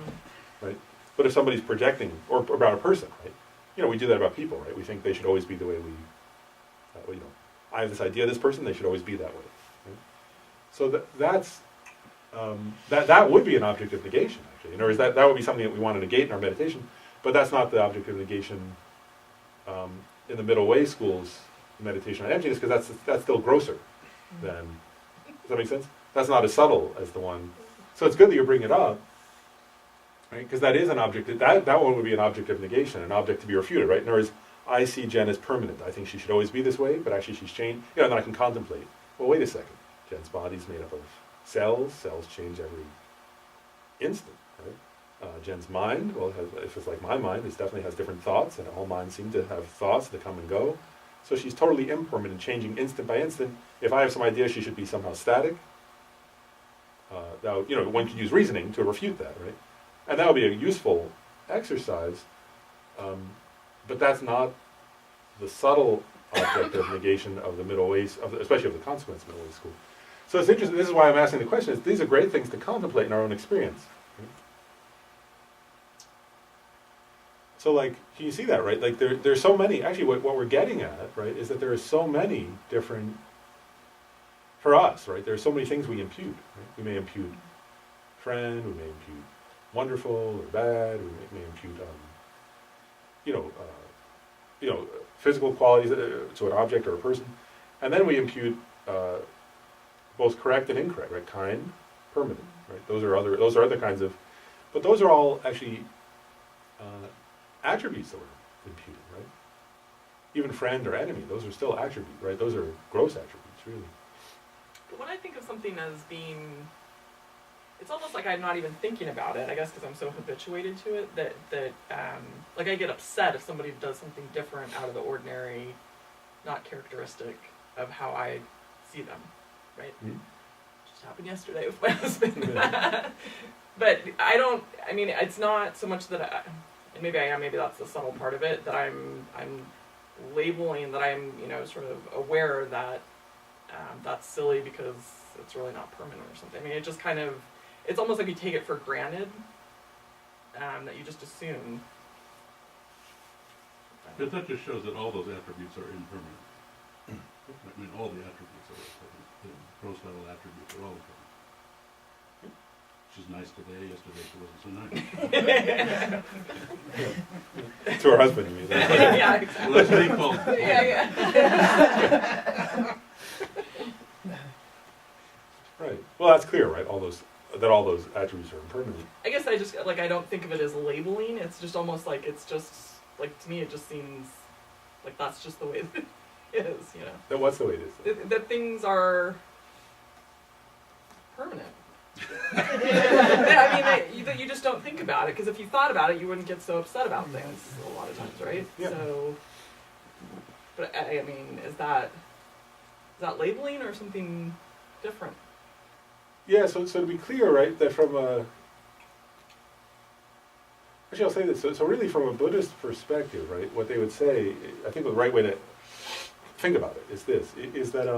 right? But if somebody's projecting, or about a person, right? You know, we do that about people, right? We think they should always be the way we, I have this idea of this person, they should always be that way. Right? So that would be an object of negation, actually. In other words, that would be something that we want to negate in our meditation, but that's not the object of negation in the middle way schools meditation on emptiness, because that's still grosser than, does that make sense? That's not as subtle as the one. So it's good that you bring it up, right? Because that is an object, that one would be an object of negation, an object to be refuted, right? In other words, I see Jen as permanent. I think she should always be this way, but actually she's changed. You know, and then I can contemplate, well, wait a second. Jen's body's made up of cells. Cells change every instant, right? Jen's mind, well, if it's like my mind, it definitely has different thoughts, and all minds seem to have thoughts that come and go. So she's totally impermanent, changing instant by instant. If I have some idea she should be somehow static, that, you know, one could use reasoning to refute that, right? And that would be a useful exercise, but that's not the subtle object of negation of the middle ways, especially of the consequence middle way school. So it's interesting. This is why I'm asking the question. These are great things to contemplate in our own experience. Right? So, like, can you see that, right? Like, there's so many. Actually, what we're getting at, right, is that there are so many different. For us, right, there are so many things we impute. Right? We may impute friend. We may impute wonderful or bad. We may impute, physical qualities to an object or a person, and then we impute both correct and incorrect, right? Kind, permanent, right? Those are other kinds of, but those are all actually attributes that we're imputing, right? Even friend or enemy, those are still attributes, right? Those are gross attributes, really. But when I think of something as being, it's almost like I'm not even thinking about it, I guess because I'm so habituated to it, that like I get upset if somebody does something different out of the ordinary, not characteristic of how I see them, right? Mm-hmm. Just happened yesterday with my husband. But it's not so much that and maybe I am, maybe that's the subtle part of it, that I'm labeling, that I'm, sort of aware that that's silly because it's really not permanent or something. I mean, it just kind of, it's almost like you take it for granted, that you just assume. But that just shows that all those attributes are impermanent. I mean, all the attributes are the gross level attributes are all impermanent. She's nice today, yesterday she wasn't so nice. To her husband, you mean? Yeah, exactly. Well, that's default. Yeah. Right. Well, that's clear, right? All those attributes are impermanent. I guess I just, I don't think of it as labeling. It's just almost like, it's just, to me it just seems like that's just the way that it is, Then what's the way it is? That things are permanent. I mean, that you just don't think about it, because if you thought about it, you wouldn't get so upset about things a lot of times, right? Yeah. So, but I mean, is that labeling or something different? Yeah, so to be clear, right, that from a... Actually, I'll say this. So really from a Buddhist perspective, right, what they would say, I think the right way to think about it is this, is that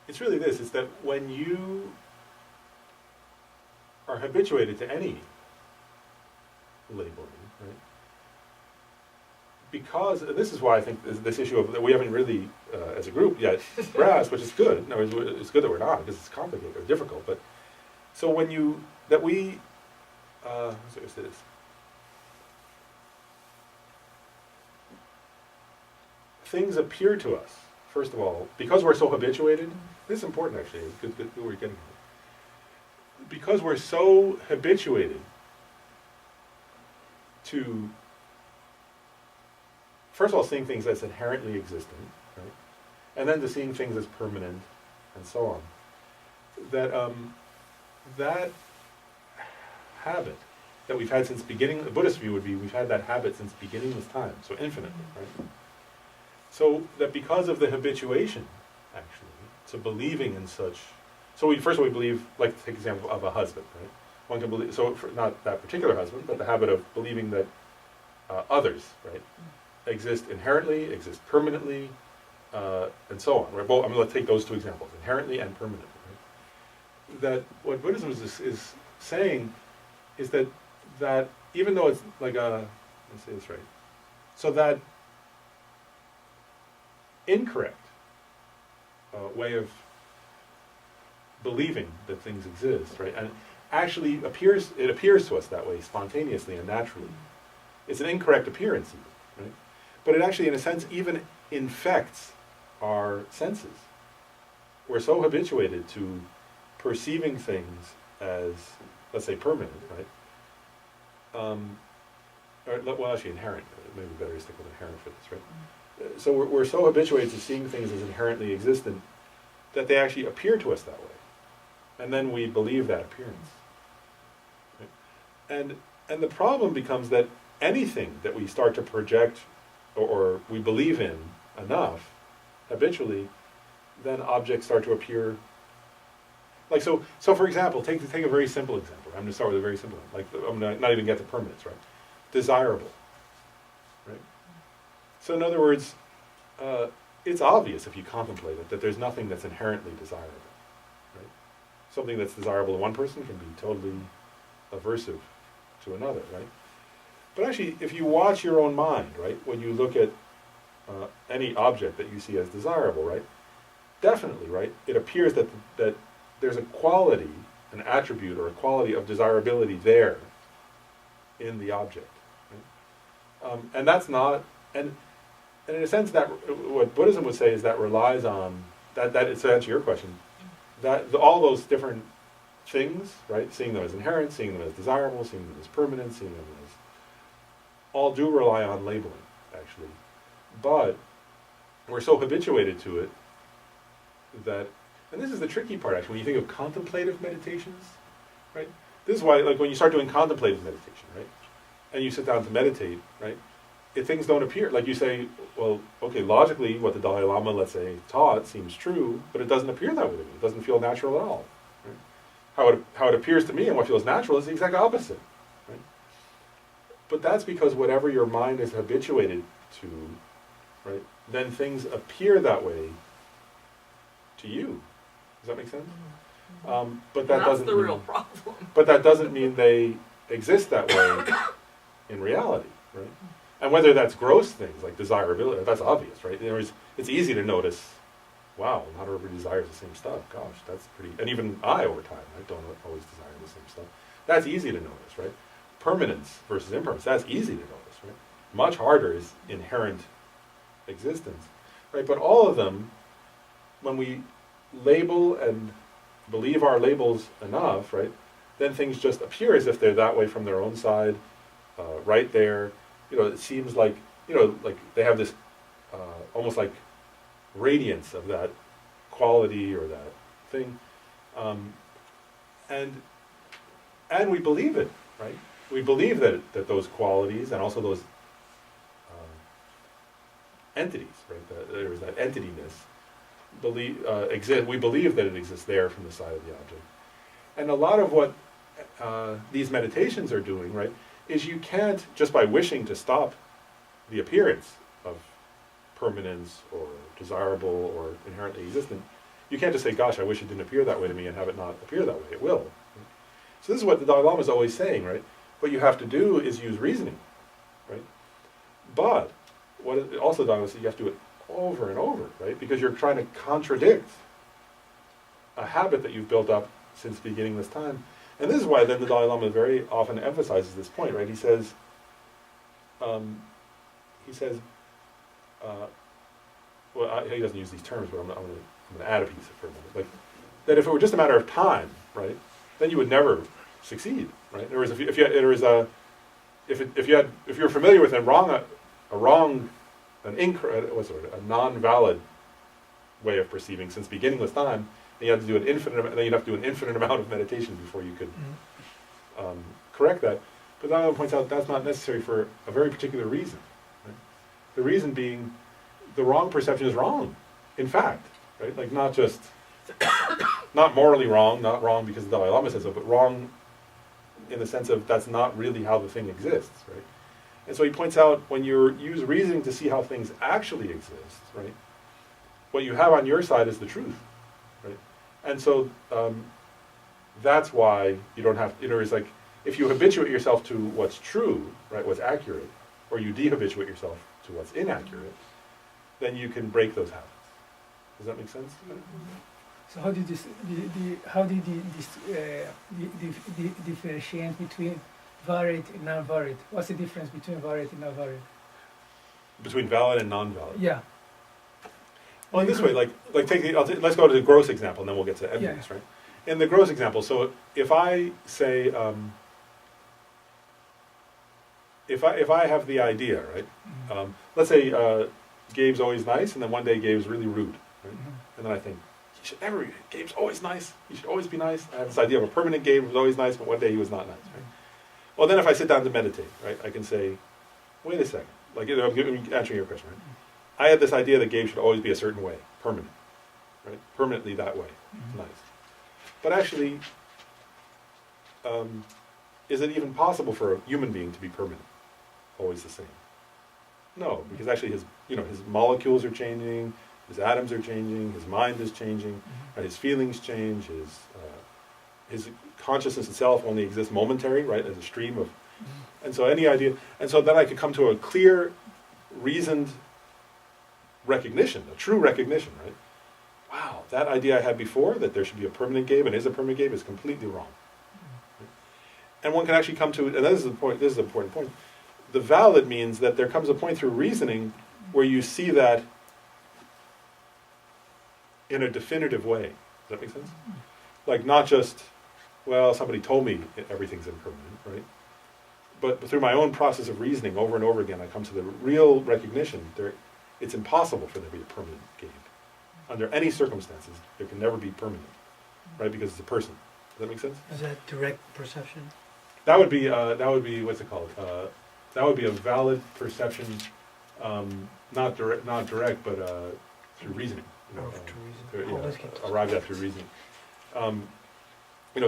it's really this, is that when you are habituated to any labeling, right, because, and this is why I think this issue of, that we haven't really, as a group yet, grasped, which is good. No, it's good that we're not, because it's complicated or difficult, but, so when you, that we, let's say this. Things appear to us, first of all, because we're so habituated, this is important actually, it's good where we're getting here. Because we're so habituated to, first of all, seeing things as inherently existent, right? And then to seeing things as permanent, and so on. That habit that we've had since beginning, the Buddhist view would be we've had that habit since beginningless time, so infinitely, right? So that because of the habituation, actually, to believing in such, so first of all we believe, like take example of a husband, right? one can believe, so for not that particular husband, but the habit of believing that others, right, exist inherently, exist permanently, and so on, right? Well, I mean, let's take those two examples, inherently and permanently, right? That what Buddhism is saying is that even though it's like a, let's say this right, so that incorrect way of believing that things exist, right, and actually it appears to us that way spontaneously and naturally. It's an incorrect appearance, even, right? But it actually, in a sense, even infects our senses. We're so habituated to perceiving things as, let's say, permanent, right? Well, actually, inherent. Maybe better to stick with inherent for this, right? So we're so habituated to seeing things as inherently existent that they actually appear to us that way, and then we believe that appearance. Right? And the problem becomes that anything that we start to project or we believe in enough habitually, then objects start to appear. Like so for example, take a very simple example. I'm going to start with a very simple one. Like I'm going to not even get to permanence, right? Desirable, right? So in other words, it's obvious if you contemplate it that there's nothing that's inherently desirable, right? Something that's desirable to one person can be totally aversive to another, right? But actually, if you watch your own mind, right, when you look at any object that you see as desirable, right, definitely, right, it appears that there's a quality, an attribute or a quality of desirability there in the object, right? And that's not, and in a sense, that what Buddhism would say is that relies on that. To answer your question, that all those different things, right, seeing them as inherent, seeing them as desirable, seeing them as permanent, seeing them as all do rely on labeling, actually. But we're so habituated to it that, and this is the tricky part, actually, when you think of contemplative meditations, right? This is why, like, when you start doing contemplative meditation, right, and you sit down to meditate, right, if things don't appear, like you say, well, okay, logically, what the Dalai Lama, let's say, taught seems true, but it doesn't appear that way to me. It doesn't feel natural at all. Right? How it appears to me and what feels natural is the exact opposite. Right? But that's because whatever your mind is habituated to, right, then things appear that way to you. Does that make sense? But that doesn't the mean, real problem. But that doesn't mean they exist that way in reality, right? And whether that's gross things like desirability, that's obvious, right? It's easy to notice, wow, not everybody desires the same stuff. Gosh, that's pretty. And even I, over time, I don't always desire the same stuff. That's easy to notice, right? Permanence versus impermanence, that's easy to notice, right? Much harder is inherent existence, right? But all of them, when we label and believe our labels enough, right, then things just appear as if they're that way from their own side, right there. You know, it seems like, you know, like they have this almost like radiance of that quality or that thing, and we believe it, right? We believe that those qualities and also those entities, right? There's that entityness. Exist. We believe that it exists there from the side of the object, and a lot of what these meditations are doing, right, is you can't, just by wishing to stop the appearance of permanence or desirable or inherently existent, you can't just say, gosh, I wish it didn't appear that way to me and have it not appear that way. It will. So this is what the Dalai Lama is always saying, right? What you have to do is use reasoning, right? But what it also does is you have to do it over and over, right? Because you're trying to contradict a habit that you've built up since beginning this time. And this is why then the Dalai Lama very often emphasizes this point, right? He says, he doesn't use these terms, but I'm going to add a piece for a minute. Like, that if it were just a matter of time, right, then you would never succeed, right? In other words, if you're familiar with a non-valid way of perceiving since beginningless time, then you have to do an infinite amount of meditation before you could correct that. But Dalai Lama points out that's not necessary for a very particular reason. Right? The reason being, the wrong perception is wrong. In fact, right? Like not morally wrong, not wrong because the Dalai Lama says so, but wrong in the sense of that's not really how the thing exists, right? And so he points out when you use reasoning to see how things actually exist, right? What you have on your side is the truth, right? And so that's why you don't have, it's like if you habituate yourself to what's true, right, what's accurate, or you dehabituate yourself to what's inaccurate, then you can break those habits. Does that make sense? So how did this, how did differentiate between varied and non-varied? What's the difference between varied and non-varied? Between valid and non-valid. Yeah. Well, in this way, let's go to the gross example, and then we'll get to emptiness, right? In the gross example, so if I say, if I have the idea, right? Let's say Gabe's always nice, and then one day Gabe's really rude, right? And then I think, Gabe's always nice. He should always be nice. I have this idea of a permanent Gabe who's always nice, but one day he was not nice, right? Well, then if I sit down to meditate, right, I can say, wait a second. Like, I'm answering your question, right? I had this idea that Gabe should always be a certain way, permanent, right? Permanently that way. Nice. But actually, is it even possible for a human being to be permanent, always the same? No, because actually his molecules are changing, his atoms are changing, his mind is changing, right? His feelings change, his consciousness itself only exists momentary, right, as a stream of, and so any idea, and so then I could come to a clear, reasoned recognition, a true recognition, right? Wow, that idea I had before, that there should be a permanent Gabe and is a permanent Gabe, is completely wrong. And one can actually come to, and this is the point, this is an important point, the valid means that there comes a point through reasoning where you see that in a definitive way. Does that make sense? Like not just, well, somebody told me everything's impermanent, right? But through my own process of reasoning over and over again, I come to the real recognition it's impossible for there to be a permanent Gabe. Under any circumstances, there can never be permanent, right? Because it's a person. Does that make sense? Is that direct perception? That would be what's it called? That would be a valid perception, not direct, but through reasoning. Arrived at through reasoning.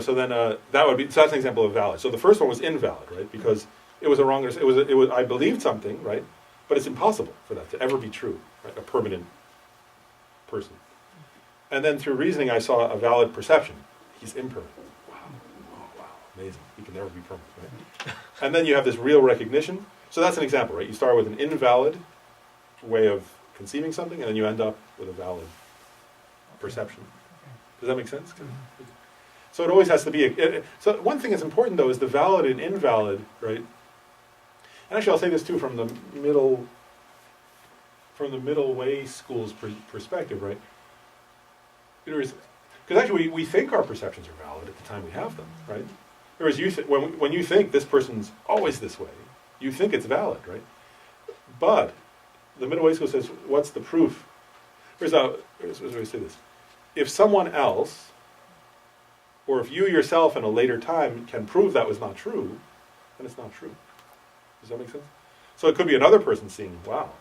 So then that would be, so that's an example of valid. So the first one was invalid, right? Because it was a wrong, it was I believed something, right? But it's impossible for that to ever be true, right? A permanent person. And then through reasoning, I saw a valid perception. He's impermanent. Wow, oh, wow, amazing. He can never be permanent, right? And then you have this real recognition. So that's an example, right? You start with an invalid way of conceiving something, and then you end up with a valid perception. Does that make sense? So it always has to be so one thing that's important though is the valid and invalid, right? And actually I'll say this too from the middle way school's perspective, right? Because actually we think our perceptions are valid at the time we have them, right? Whereas when you think this person's always this way, you think it's valid, right? But the middle way school says, what's the proof? Here's how we say this. If someone else, or if you yourself in a later time can prove that was not true, then it's not true. Does that make sense? So it could be another person seeing, wow,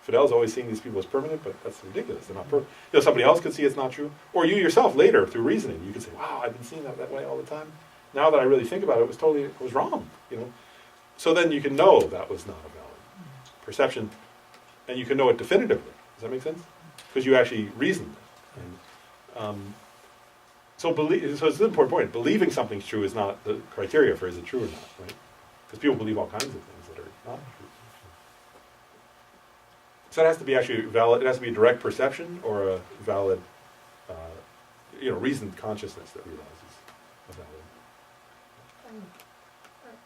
Fidel's always seeing these people as permanent, but that's ridiculous. They're not perfect. Somebody else could see it's not true. Or you yourself later, through reasoning, you could say, wow, I've been seeing that way all the time. Now that I really think about it, it was wrong. So then you can know that was not a valid perception, and you can know it definitively. Does that make sense? Because you actually reasoned it. So it's an important point. Believing something's true is not the criteria for is it true or not, right? Because people believe all kinds of things that are not true. So it has to be actually valid. It has to be a direct perception or a valid, reasoned consciousness that realizes a valid.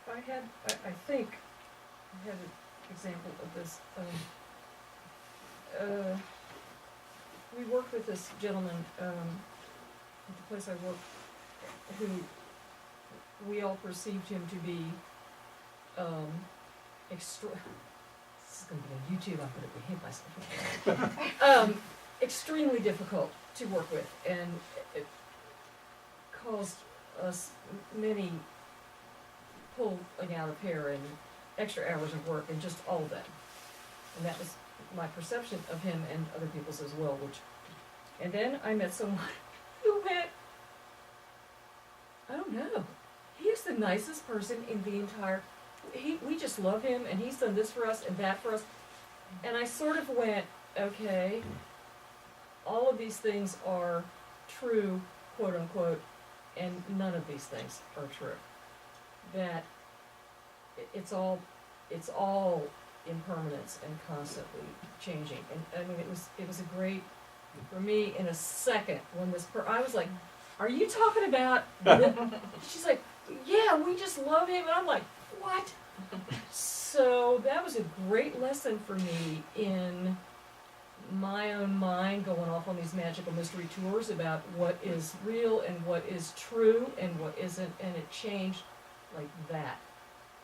I think I had an example of this. We worked with this gentleman at the place I work, who we all perceived him to be This is going to be on YouTube. I'm going to hate myself. Extremely difficult to work with, and it caused us many pulling out of hair and extra hours of work and just all of that. And that was my perception of him and other people's as well. And then I met someone who had, I don't know, he is the nicest person in the entire, we just love him, and he's done this for us and that for us. And I sort of went, okay, all of these things are true, quote unquote, and none of these things are true. That it's all impermanence and constantly changing. And I mean, it was a great, for me, in a second, when I was like, are you talking about, she's like, yeah, we just love him, and I'm like, what? So that was a great lesson for me in my own mind, going off on these magical mystery tours about what is real and what is true and what isn't, and it changed like that.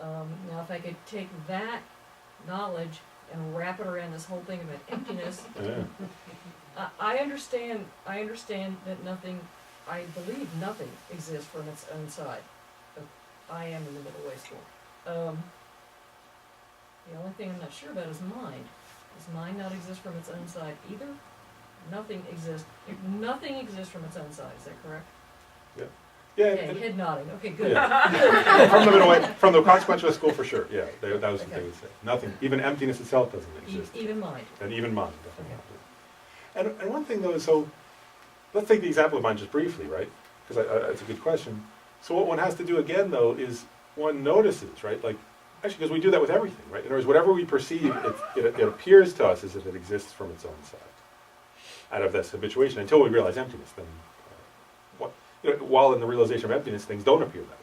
Now if I could take that knowledge and wrap it around this whole thing about emptiness, Yeah. I understand that nothing, I believe nothing exists from its own side. I am in the middle way school. The only thing I'm not sure about is mind. Does mind not exist from its own side either? Nothing exists. Nothing exists from its own side. Is that correct? Yeah. Okay, head nodding. Okay, good. Yeah. From the middle way, from the consequentialist school for sure. Yeah, that was what they Okay. would say. Nothing, even emptiness itself doesn't exist. Even mind. And even mind, definitely. And one thing though is, so let's take the example of mind just briefly, right? Because it's a good question. So what one has to do again though is one notices, right? Like, actually, because we do that with everything, right? In other words, whatever we perceive, it appears to us as if it exists from its own side, out of this habituation, until we realize emptiness. Then, while in the realization of emptiness, things don't appear that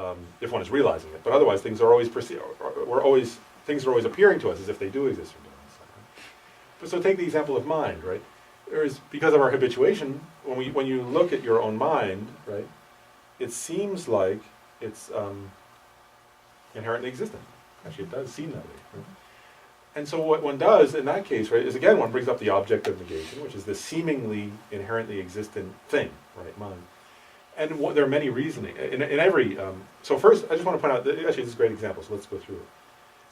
way, if one is realizing it. But otherwise, things are always things are always appearing to us as if they do exist from their own side. Right? But so take the example of mind, right? Because of our habituation, when you look at your own mind, right, it seems like it's inherently existent. Actually, it does seem that way. Right? And so what one does in that case, right, is again one brings up the object of negation, which is this seemingly inherently existent thing, right, mind. And there are many reasoning in every. So first, I just want to point out that actually this is a great example. So let's go through it.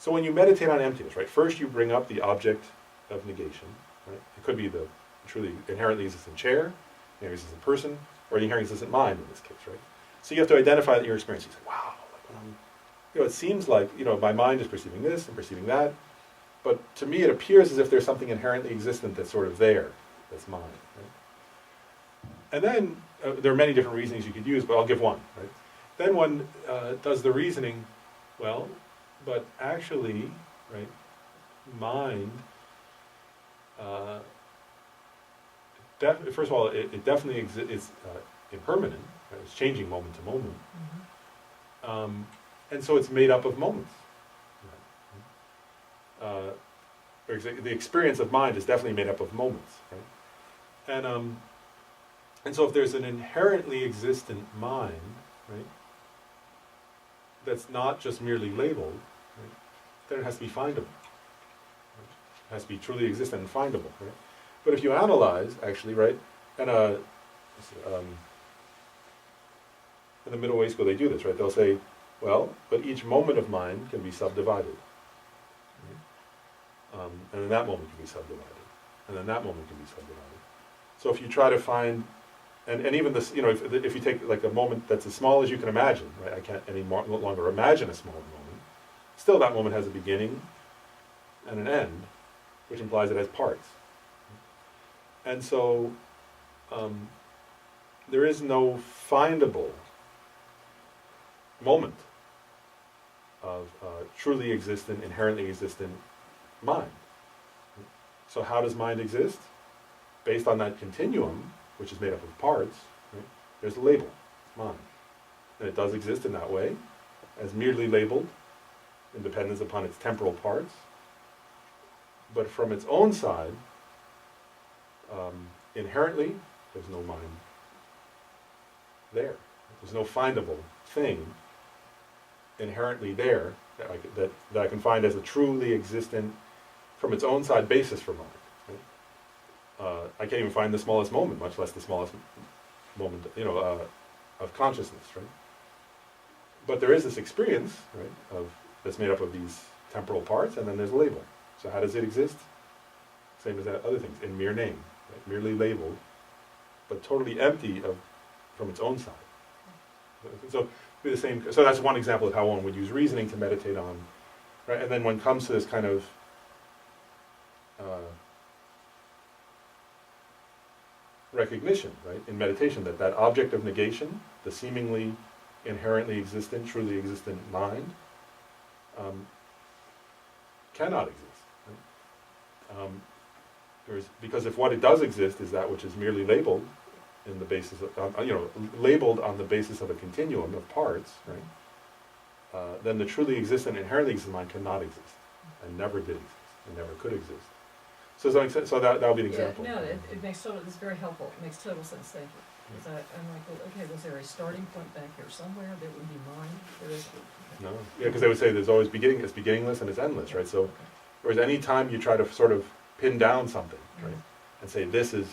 So when you meditate on emptiness, right, first you bring up the object of negation. Right, it could be the truly inherently existent chair, inherently existent person, or the inherently existent mind in this case, right. So you have to identify that you're experiencing. You say, wow, it seems like my mind is perceiving this and perceiving that. But to me, it appears as if there's something inherently existent that's sort of there, that's mine. Right? And then there are many different reasonings you could use, but I'll give one. Right? Then one does the reasoning, well, but actually, right, mind. First of all, it definitely is impermanent. Right? It's changing moment to moment, and so it's made up of moments. The experience of mind is definitely made up of moments, right? And so if there's an inherently existent mind, right, that's not just merely labeled, right, then it has to be findable. Right? It has to be truly existent and findable, right? But if you analyze, actually, right, and in the middle way school they do this, right? They'll say, well, but each moment of mind can be subdivided. And then that moment can be subdivided, and then that moment can be subdivided. So if you try to find, and even this, if you take like a moment that's as small as you can imagine, right? I can't no longer imagine a small moment. Still, that moment has a beginning and an end, which implies it has parts. And so there is no findable moment of truly existent, inherently existent mind. So how does mind exist? Based on that continuum, which is made up of parts, right, there's a label, mind. And it does exist in that way, as merely labeled, in dependence upon its temporal parts. But from its own side, inherently, there's no mind there. There's no findable thing inherently there that I can find as a truly existent, from its own side, basis for mind. Right? I can't even find the smallest moment, much less the smallest moment, of consciousness, right? But there is this experience, right, that's made up of these temporal parts, and then there's a label. So how does it exist? Same as that other things, in mere name, right? Merely labeled, but totally empty from its own side. So be the same. So that's one example of how one would use reasoning to meditate on, right? And then when it comes to this kind of recognition, right, in meditation, that object of negation, the seemingly inherently existent, truly existent mind, cannot exist. Right? Because if what it does exist is that which is merely labeled in the basis of, labeled on the basis of a continuum of parts, right? Then the truly existent, inherently existent mind cannot exist, and never did exist, and never could exist. So that'll be an example. Yeah, no, it makes total, it's very helpful, it makes total sense, thank you. Because I'm like, well, okay, was there a starting point back here somewhere that would be mine? There is. No, yeah, because they would say there's always beginning, it's beginningless and it's endless, right? So, whereas any time you try to sort of pin down something, right, and say this is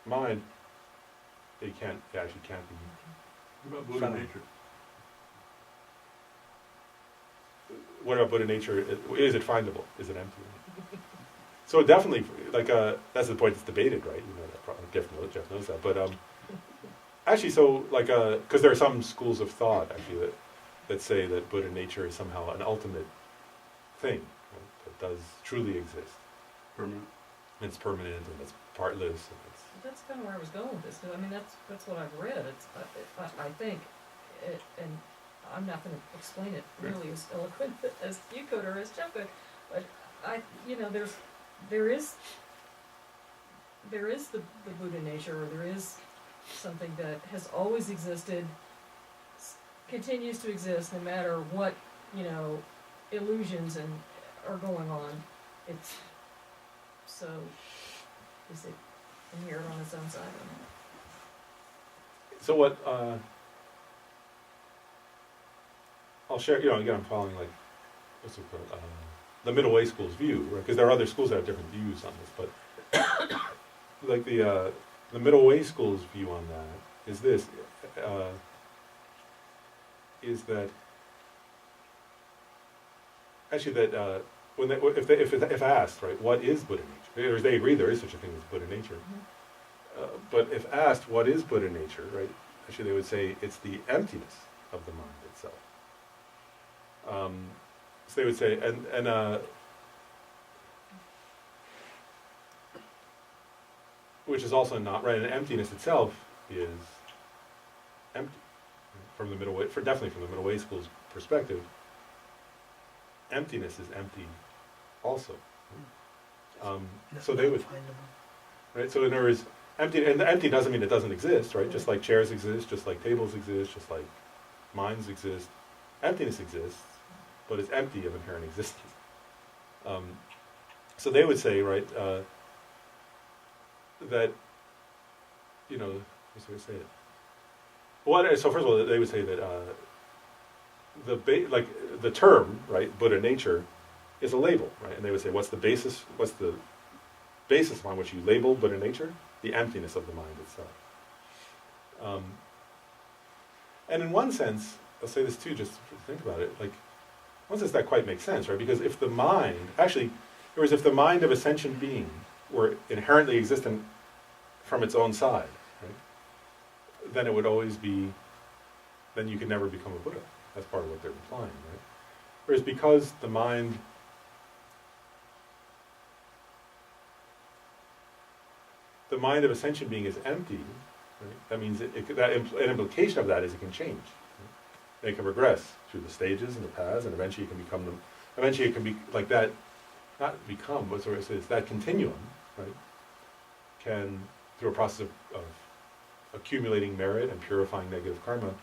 mine, it actually can't be. What about Buddha nature? What about Buddha nature? Is it findable? Is it empty? So definitely, like, that's the point that's debated, right? That probably Jeff knows that. But actually, so, like, because there are some schools of thought, actually, that say that Buddha nature is somehow an ultimate thing, right, that does truly exist. Permanent? And it's permanent, and it's partless, and it's... That's kind of where I was going with this, because I mean, that's what I've read. It's, I think, and I'm not going to explain it really as eloquent as you could or as Jeff could, but there is the Buddha nature, or there is something that has always existed, continues to exist no matter what, illusions are going on. It's so, is it inherent on its own side? So what, I'll share, again, I'm following, like, what's it called, the middle way school's view, right? Because there are other schools that have different views on this, but like the middle way school's view on that is this, is that actually that when they, if asked, right, what is Buddha nature? They agree there is such a thing as Buddha nature. But if asked what is Buddha nature, right, actually they would say it's the emptiness of the mind itself. So they would say, and which is also not right. And emptiness itself is empty from the middle way. Definitely from the middle way school's perspective, emptiness is empty, also. So they would, right. So in other words, empty, and the empty doesn't mean it doesn't exist, right? Just like chairs exist, just like tables exist, just like minds exist, emptiness exists, but it's empty of inherent existence. So they would say, right, that, what's the way to say it? Well, so first of all, they would say that the term, right, Buddha nature, is a label, right? And they would say, what's the basis upon which you label Buddha nature? The emptiness of the mind itself. And in one sense, I'll say this too, just to think about it, like, in one sense that quite makes sense, right? Because if the mind, actually, whereas if the mind of a sentient being were inherently existent from its own side, right, then it would always be, then you could never become a Buddha. That's part of what they're implying, right? Whereas because the mind of a sentient being is empty, right, that means an implication of that is it can change. Right? It can regress through the stages and the paths, and eventually it can be like that, not become, but sort of says that continuum, right, can, through a process of accumulating merit and purifying negative karma,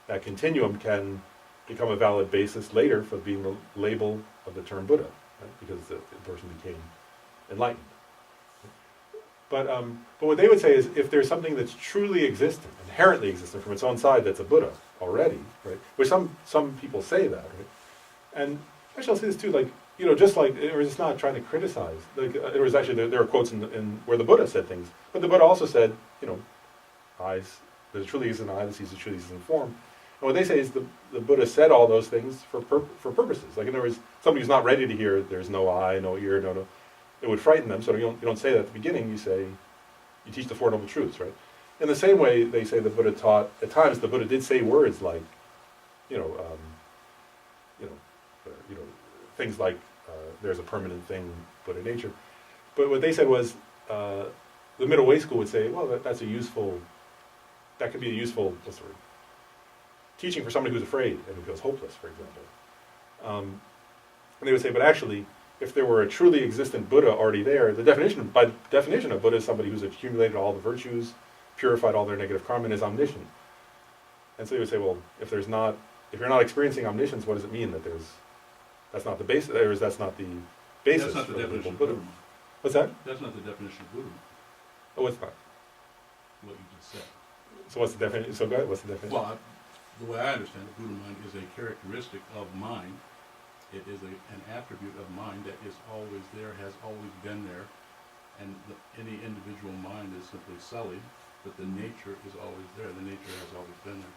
that continuum can become a valid basis later for being the label of the term Buddha, right? Because the person became enlightened. But what they would say is, if there's something that's truly existent, inherently existent from its own side, that's a Buddha already, right? Which some people say that, right? And actually, I'll say this too, like, just like, it's not trying to criticize. Like, it was actually, there are quotes in where the Buddha said things, but the Buddha also said, eyes, there's truly is an eye that sees the truly is in form. And what they say is the Buddha said all those things for purposes. Like, in other words, somebody who's not ready to hear, there's no eye, no ear, it would frighten them. So you don't say that at the beginning. You say, you teach the Four Noble Truths, right? in the same way, they say the Buddha taught, at times the Buddha did say words like, you know, things like, there's a permanent thing, Buddha nature. But what they said was, the middle way school would say, well, that could be a useful, what's the word, teaching for somebody who's afraid and who feels hopeless, for example. And they would say, but actually, if there were a truly existent Buddha already there, by definition, a Buddha is somebody who's accumulated all the virtues, purified all their negative karma, and is omniscient. And so they would say, well, if you're not experiencing omniscience, what does it mean that that's not the basis, or that's not the basis That's not the for definition of Buddha? Buddha. What's that? That's not the definition of Buddha, Oh, it's not. what you just said. So what's the definition? So go ahead, what's the definition? Well, the way I understand it, Buddha mind is a characteristic of mind. It is an attribute of mind that is always there, has always been there, and any individual mind is simply sullied, but the nature is always there. The nature has always been there.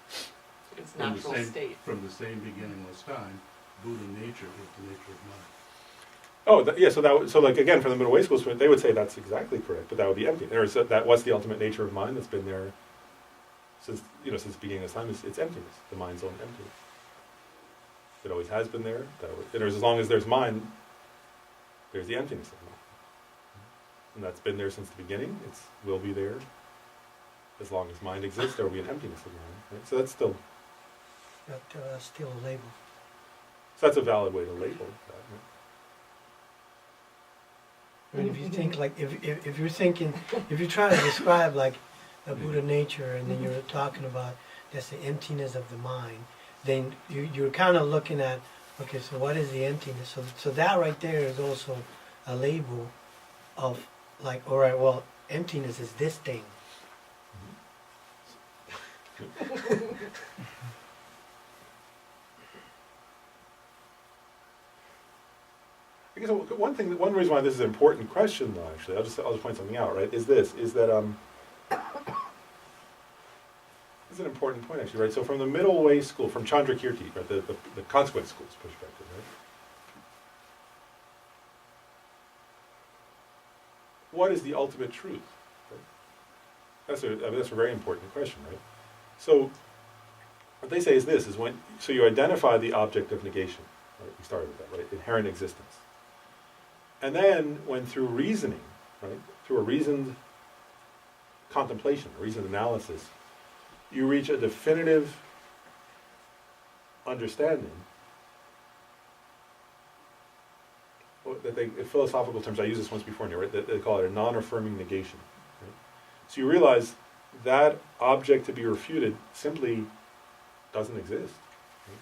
It's From the natural same- state. From the same beginningless time, Buddha nature is the nature of mind. Oh, yeah. So like again, for the middle way schools, they would say that's exactly correct, but that would be empty. What's the ultimate nature of mind that's been there since the beginning of time? It's emptiness, the mind's own emptiness. It always has been there. As long as there's mind, there's the emptiness of mind, and that's been there since the beginning. It will be there as long as mind exists. There will be an emptiness of mind. Right? So that's still Still a label. So that's a valid way to label that. Right? I mean, if you think like, if you're thinking, if you're trying to describe like a Buddha nature, and then you're talking about that's the emptiness of the mind, then you're kind of looking at, okay, so what is the emptiness? So that right there is also a label of like, all right, well, emptiness is this thing. I guess one reason why this is an important question, though, actually, I'll just point something out, right? Is that it's an important point, actually, right? So from the middle way school, from Chandrakirti, right, the consequence school's perspective, right? What is the ultimate truth? Right? That's a very important question, right? So what they say is this: so you identify the object of negation. Right? We started with that, right? Inherent existence. And then, when through reasoning, right, through a reasoned contemplation, a reasoned analysis, you reach a definitive understanding, that in philosophical terms, I used this once before, right, that they call it a non-affirming negation. Right? So you realize that object to be refuted simply doesn't exist. Right?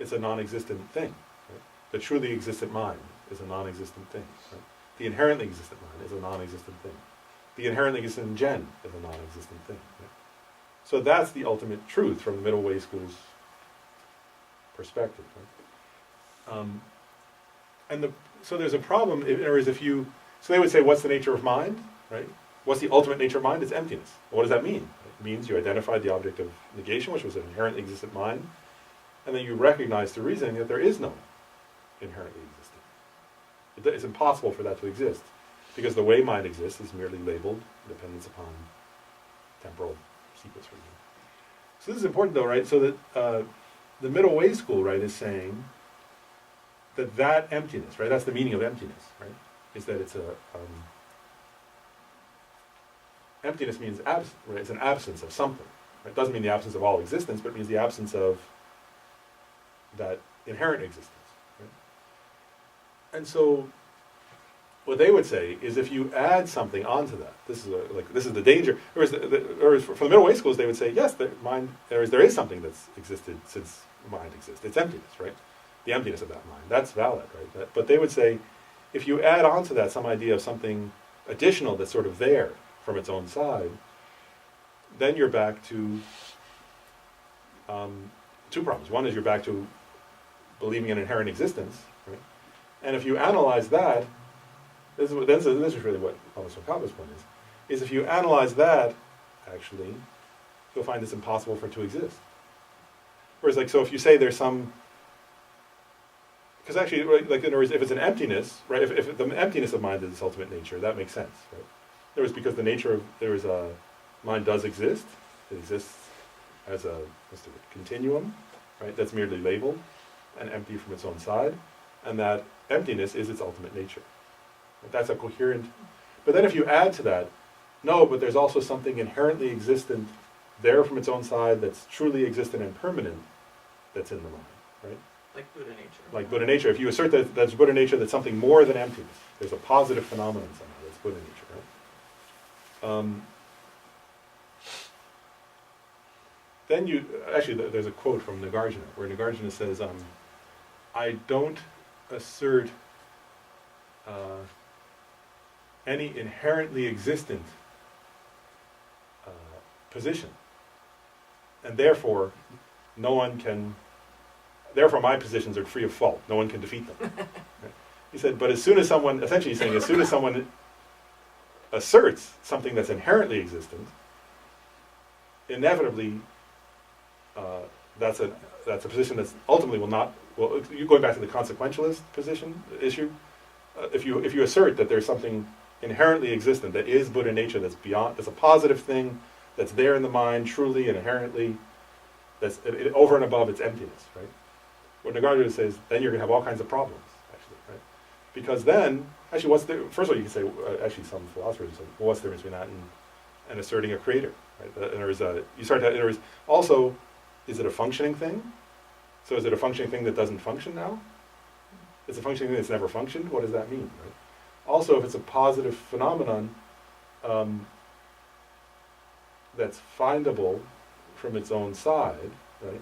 It's a non-existent thing. Right? The truly existent mind is a non-existent thing. Right? The inherently existent mind is a non-existent thing. The inherently existent gen is a non-existent thing. Right? So that's the ultimate truth from the middle way school's perspective. Right? So there's a problem. In other words, so they would say, what's the nature of mind? Right? What's the ultimate nature of mind? It's emptiness. What does that mean? It means you identified the object of negation, which was an inherently existent mind, and then you recognize through reasoning that there is no inherently existent. It's impossible for that to exist, because the way mind exists is merely labeled dependence upon temporal sequence, for example. So this is important, though, right? So that the middle way school, right, is saying that emptiness, right, that's the meaning of emptiness, right, is that it's emptiness means right? It's an absence of something. Right? It doesn't mean the absence of all existence, but it means the absence of that inherent existence. Right? And so, what they would say is, if you add something onto that, this is the danger. Or for the middle way schools, they would say, yes, there is something that's existed since mind exists. It's emptiness, right? The emptiness of that mind. That's valid, right? But they would say, if you add onto that some idea of something additional that's sort of there from its own side, then you're back to two problems. One is you're back to believing in inherent existence, right? And if you analyze that, this is really what Thomas Okaba's point is if you analyze that, actually, you'll find it's impossible for it to exist. Whereas, so if you say there's some, because actually, like in other words, if it's an emptiness, right? If the emptiness of mind is its ultimate nature, that makes sense, right? There was because the nature of there is a mind does exist. It exists as a continuum, right? That's merely labeled and empty from its own side, and that emptiness is its ultimate nature. That's a coherent. But then if you add to that, no, but there's also something inherently existent there from its own side that's truly existent and permanent that's in the mind, right? Like Buddha nature. Like Buddha nature. If you assert that that's Buddha nature, that's something more than emptiness. There's a positive phenomenon somehow that's Buddha nature, right? Then you, actually there's a quote from Nagarjuna, where Nagarjuna says, I don't assert any inherently existent position, and therefore therefore my positions are free of fault. No one can defeat them. Right? He said, but as soon as someone, essentially he's saying, as soon as someone asserts something that's inherently existent, inevitably that's a position that's ultimately will not. Well, you going back to the consequentialist issue. If you assert that there's something inherently existent that is Buddha nature, that's a positive thing, that's there in the mind truly and inherently, that's over and above its emptiness, right? What Nagarjuna says, then you're going to have all kinds of problems, actually, right? Because then, actually, first of all, you can say, actually, some philosophers say, well, what's the difference between that and asserting a creator, right? Also, is it a functioning thing? So is it a functioning thing that doesn't function now? It's a functioning thing that's never functioned? What does that mean, right? Also, if it's a positive phenomenon that's findable from its own side, right?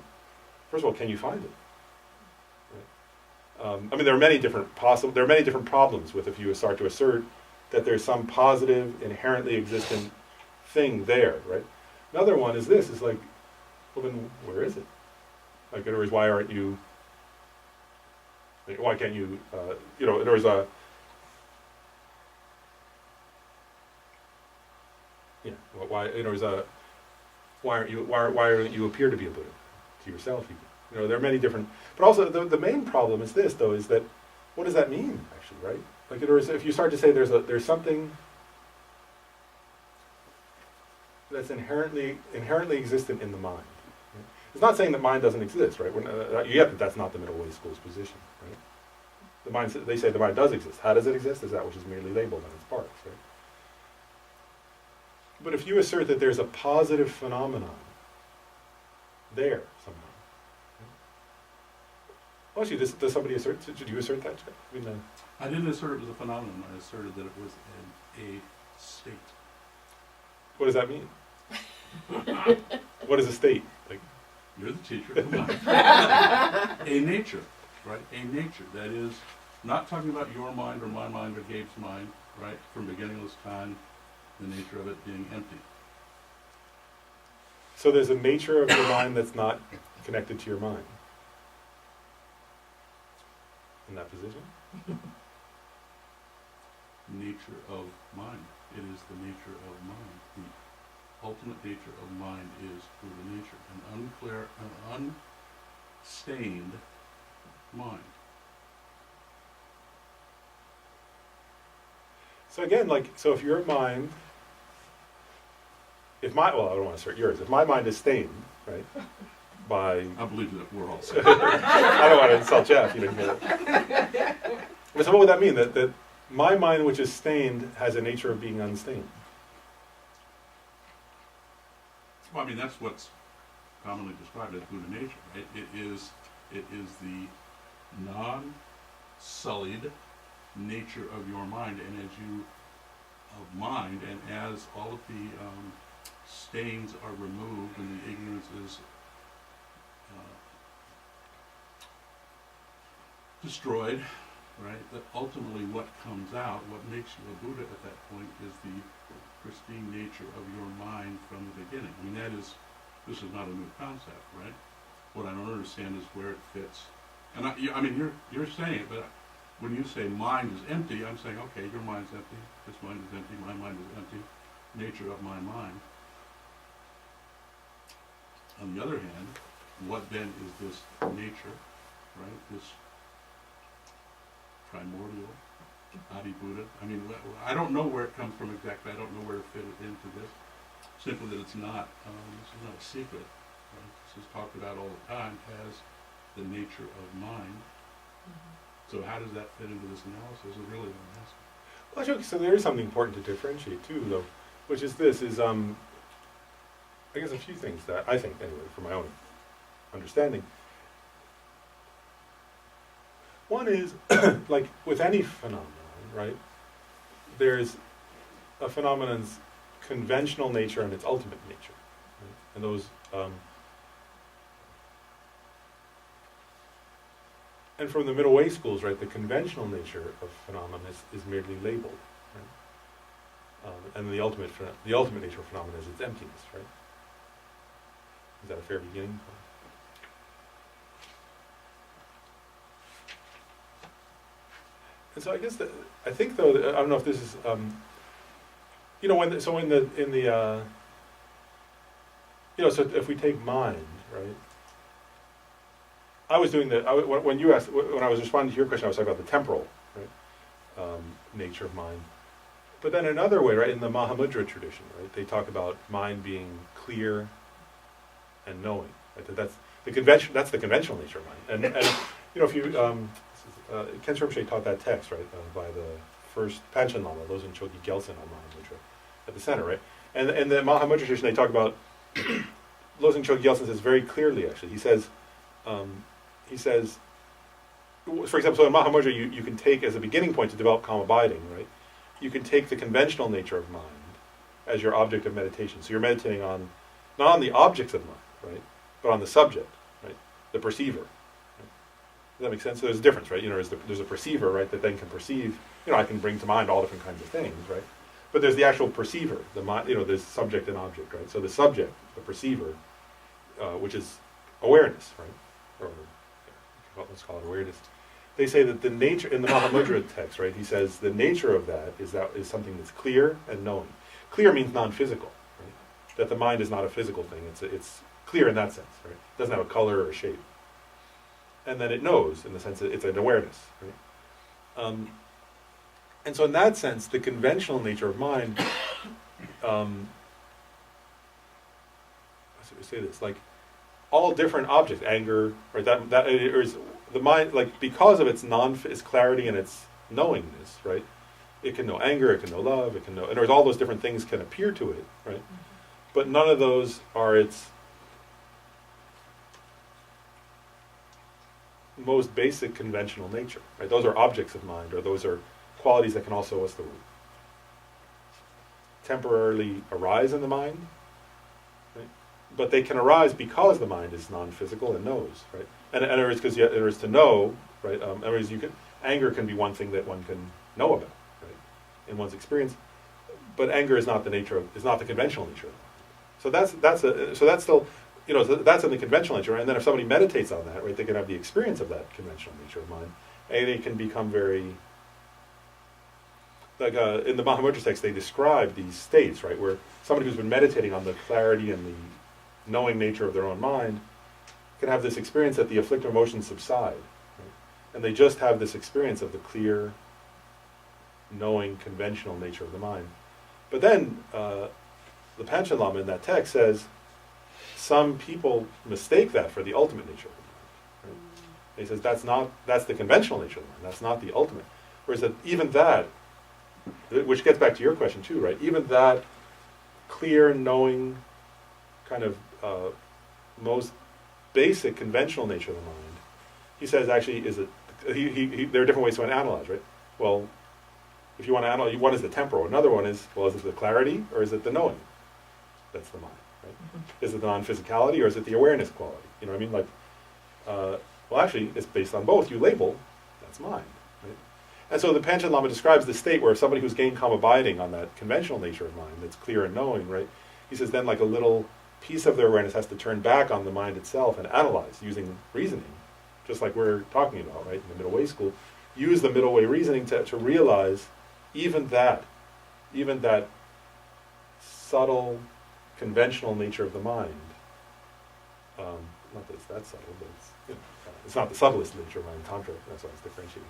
First of all, can you find it? Right? There are many different problems with if you start to assert that there's some positive, inherently existent thing there, right? Another one is this: is like, well, then where is it? Like, in other words, why aren't you? Why can't you? In other words, why? In other words, why aren't you? Why aren't you appear to be a Buddha to yourself? Even? There are many different. But also, the main problem is this, though, is that what does that mean, actually, right? Like, in other words, if you start to say there's something that's inherently existent in the mind. Right? It's not saying that mind doesn't exist, right? You get that that's not the middle way school's position, right? The mind, they say the mind does exist. How does it exist? Is that which is merely labeled in its parts, right? But if you assert that there's a positive phenomenon there somehow, well, actually, does somebody assert? Did you assert that? I didn't assert it was a phenomenon. I asserted that it was a state. What does that mean? What is a state? Like, you're the teacher. A nature, right? A nature. That is not talking about your mind or my mind or Gabe's mind, right? From beginningless time, the nature of it being empty. So there's a nature of your mind that's not connected to your mind. In that position? Nature of mind. It is the nature of mind. The ultimate nature of mind is Buddha nature. An unstained mind. So again, if your mind, I don't want to assert yours. If my mind is stained, right, by... I believe that we're all I don't want to insult Jeff. But so what would that mean? That my mind, which is stained, has a nature of being unstained? Well, that's what's commonly described as Buddha nature, right? It is the non-sullied nature of your mind, and as all of the stains are removed and the ignorance is destroyed, right? That ultimately what comes out, what makes you a Buddha at that point, is the pristine nature of your mind from the beginning. This is not a new concept, right? What I don't understand is where it fits. And you're saying it, but when you say mind is empty, I'm saying, okay, your mind's empty, this mind is empty, my mind is empty, nature of my mind. On the other hand, what then is this nature, right? This primordial Adi Buddha. I don't know where it comes from exactly. I don't know where to fit it into this. simply that it's not, this is not a secret, right? This is talked about all the time as the nature of mind. So how does that fit into this analysis is really what I'm asking. Well, actually, so there is something important to differentiate too, though, which is this, is, I guess a few things that I think, anyway, from my own understanding. One is, like with any phenomenon, right, there's a phenomenon's conventional nature and its ultimate nature. Right? And those, and from the middle way schools, right, the conventional nature of phenomenon is merely labeled. Right? And the ultimate nature of phenomenon is its emptiness, right? Is that a fair beginning? And so I guess I think though, I don't know if this is, you know, so if we take mind, right? I was doing when you asked, when I was responding to your question, I was talking about the temporal, right, nature of mind. But then another way, right, in the Mahamudra tradition, right, they talk about mind being clear and knowing. Right? That's the conventional nature of mind. And you know, if you Ken Rinpoche taught that text, right, by the first Panchen Lama, Losung Chogi Gyaltsen on Mahamudra, at the center, right? And in the Mahamudra tradition, they talk about Losung Chogi Gyaltsen says very clearly, actually, he says, for example, so in Mahamudra, you can take as a beginning point to develop calm abiding, right? You can take the conventional nature of mind as your object of meditation. So you're meditating on, not on the objects of mind, right, but on the subject, right, the perceiver. Right? Does that make sense? So there's a difference, right? You know, there's a perceiver, right, that then can perceive. You know, I can bring to mind all different kinds of things, right? But there's the actual perceiver, the mind. You know, there's subject and object, right? So the subject, the perceiver, which is awareness, right? Or let's call it awareness. They say that the nature in the Mahamudra text, right? He says the nature of that is something that's clear and knowing. Clear means non-physical, right? That the mind is not a physical thing. It's clear in that sense, right? It doesn't have a color or a shape. And then it knows in the sense that it's an awareness, right? And so in that sense, the conventional nature of mind, how should we say this? Like all different objects, anger, right? That is the mind, like because of its its clarity and its knowingness, right? It can know anger, it can know love, it can know, and there's all those different things can appear to it, right? Mm-hmm. But none of those are its most basic conventional nature, right? Those are objects of mind, or those are qualities that can also, what's the word? Temporarily arise in the mind, right? But they can arise because the mind is non-physical and knows, right? And it is because there is to know, right? Anger can be one thing that one can know about, right? In one's experience, but anger is not the conventional nature. So that's still, you know, that's in the conventional nature. And then if somebody meditates on that, right, they can have the experience of that conventional nature of mind, and they can become very, like in the Mahamudra text, they describe these states, right, where somebody who's been meditating on the clarity and the knowing nature of their own mind can have this experience that the afflictive emotions subside, right? And they just have this experience of the clear, knowing, conventional nature of the mind. But then the Panchen Lama in that text says some people mistake that for the ultimate nature of the mind. Right? He says that's the conventional nature of the mind. That's not the ultimate. Whereas that even that, which gets back to your question too, right? Even that clear, knowing, kind of most basic conventional nature of the mind, he says actually there are different ways to analyze, right? Well, if you want to analyze, one is the temporal, another one is, well, is it the clarity or is it the knowing? That's the mind, right? Mm-hmm. Is it the non-physicality or is it the awareness quality? You know what I mean? Like, well, actually, it's based on both. You label, that's mind, right? And so the Panchen Lama describes the state where somebody who's gained calm abiding on that conventional nature of mind, that's clear and knowing, right? He says then like a little piece of their awareness has to turn back on the mind itself and analyze using reasoning, just like we're talking about, right, in the middle way school. Use the middle way reasoning to realize even that subtle, conventional nature of the mind. Not that it's that subtle, but it's not the subtlest nature of mind. Tantra, that's why it's differentiating.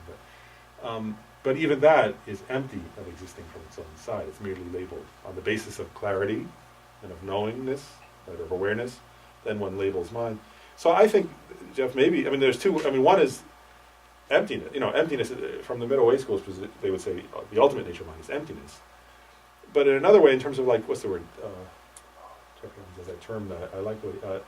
But even that is empty of existing from its own side. It's merely labeled on the basis of clarity and of knowingness, right, of awareness, than one labels mind. So I think, Jeff, maybe, I mean, there's two, I mean, one is emptiness. You know, emptiness, from the middle way schools, they would say the ultimate nature of mind is emptiness. But in another way, in terms of like, what's the word? There's that term that I like, what,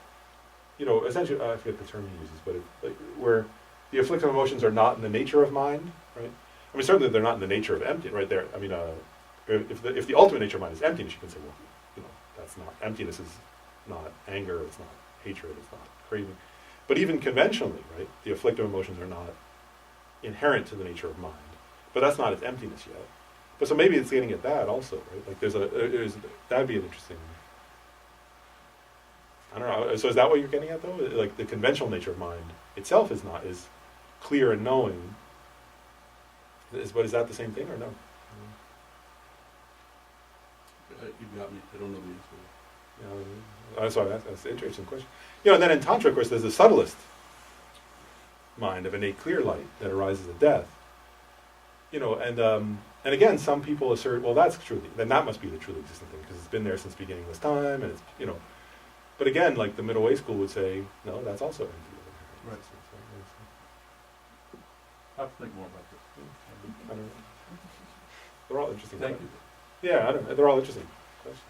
you know, essentially, I forget the term he uses, but like, where the afflictive emotions are not in the nature of mind, right? I mean, certainly they're not in the nature of empty, right there. I mean, if the ultimate nature of mind is emptiness, you can say, well, you know, that's not, emptiness is not anger, it's not hatred, it's not craving. But even conventionally, right, the afflictive emotions are not inherent to the nature of mind. But that's not its emptiness yet. But so maybe it's getting at that also, right? Like that'd be an interesting, I don't know. So is that what you're getting at though? Like the conventional nature of mind itself is clear and knowing. But is that the same thing or no? You got me. I don't know the answer. Sorry, that's an interesting question. You know, and then in Tantra, of course, there's the subtlest mind of innate clear light that arises at death. You know, and again, some people assert, well, that's truly, then that must be the truly existent thing because it's been there since beginning of this time, and it's, you know. But again, like the middle way school would say, no, that's also empty. Right. I'll have to think more about this. I don't know. They're all interesting. Thank you. Yeah, I don't know. They're all interesting questions.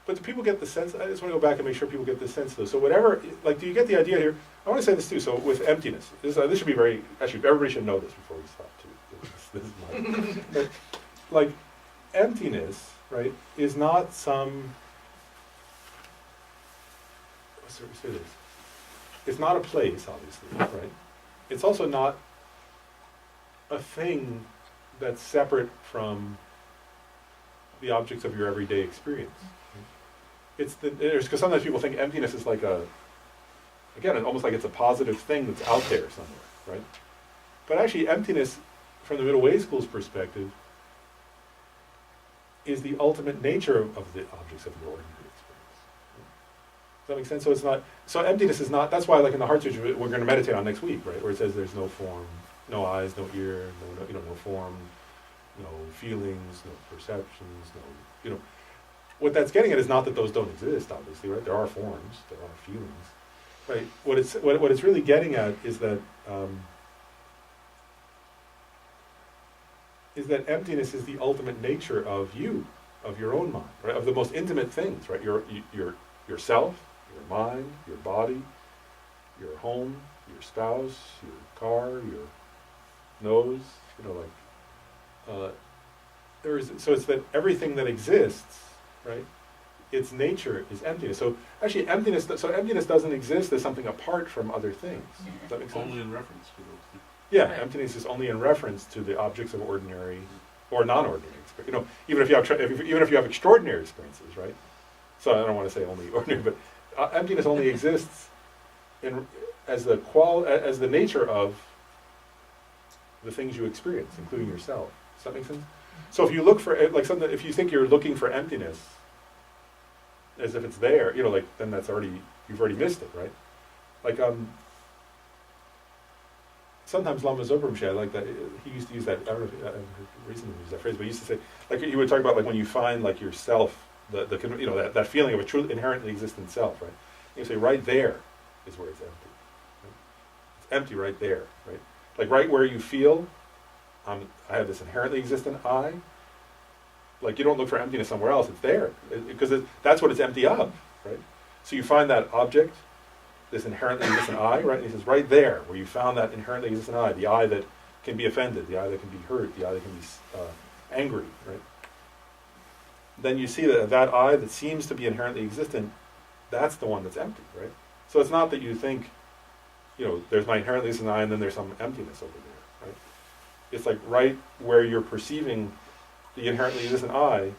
But do people get the sense? I just want to go back and make sure people get the sense, though. So whatever, like, do you get the idea here? I want to say this too. So with emptiness, this should be very. Actually, everybody should know this before we stop too. This is my. But, like, emptiness, right, is not some. What's the say this? It's not a place, obviously, right? It's also not a thing that's separate from the objects of your everyday experience. It's because sometimes people think emptiness is like again, almost like it's a positive thing that's out there somewhere, right? But actually, emptiness, from the middle way school's perspective, is the ultimate nature of the objects of your ordinary experience. Does that make sense? So it's not. So emptiness is not. That's why, like in the Heart Sutra, we're going to meditate on next week, right? Where it says there's no form, no eyes, no ear, no form, no feelings, no perceptions, no. What that's getting at is not that those don't exist, obviously, right? There are forms, there are feelings, right? What it's really getting at is that emptiness is the ultimate nature of you, of your own mind, right? Of the most intimate things, right? Yourself, your mind, your body, your home, your spouse, your car, your nose, so it's that everything that exists, right? Its nature is emptiness. So actually, emptiness doesn't exist as something apart from other things. Does that make sense? Only in reference to those things. Yeah, Right. emptiness is only in reference to the objects of ordinary or non-ordinary experience. Even if you have extraordinary experiences, right? So I don't want to say only ordinary, but emptiness only exists as the nature of the things you experience, including yourself. Does that make sense? So if you look for if you think you're looking for emptiness, as if it's there, then you've already missed it, right? Like sometimes Lama Zobrumshe, I like that. He used to use that. I don't know if recently used that phrase, but he used to say, like, he would talk about like when you find like yourself, that feeling of a truly inherently existent self, right? You say right there is where it's empty. Right? It's empty right there, right? Like right where you feel, I have this inherently existent I. Like you don't look for emptiness somewhere else; it's there because that's what it's empty of, right? So you find that object, this inherently existent I, right? And he says, right there, where you found that inherently existent I, the I that can be offended, the I that can be hurt, the I that can be angry, right? Then you see that I that seems to be inherently existent, that's the one that's empty, right? So it's not that you think, there's my inherently existent I, and then there's some emptiness over there, right? It's like right where you're perceiving the inherently existent I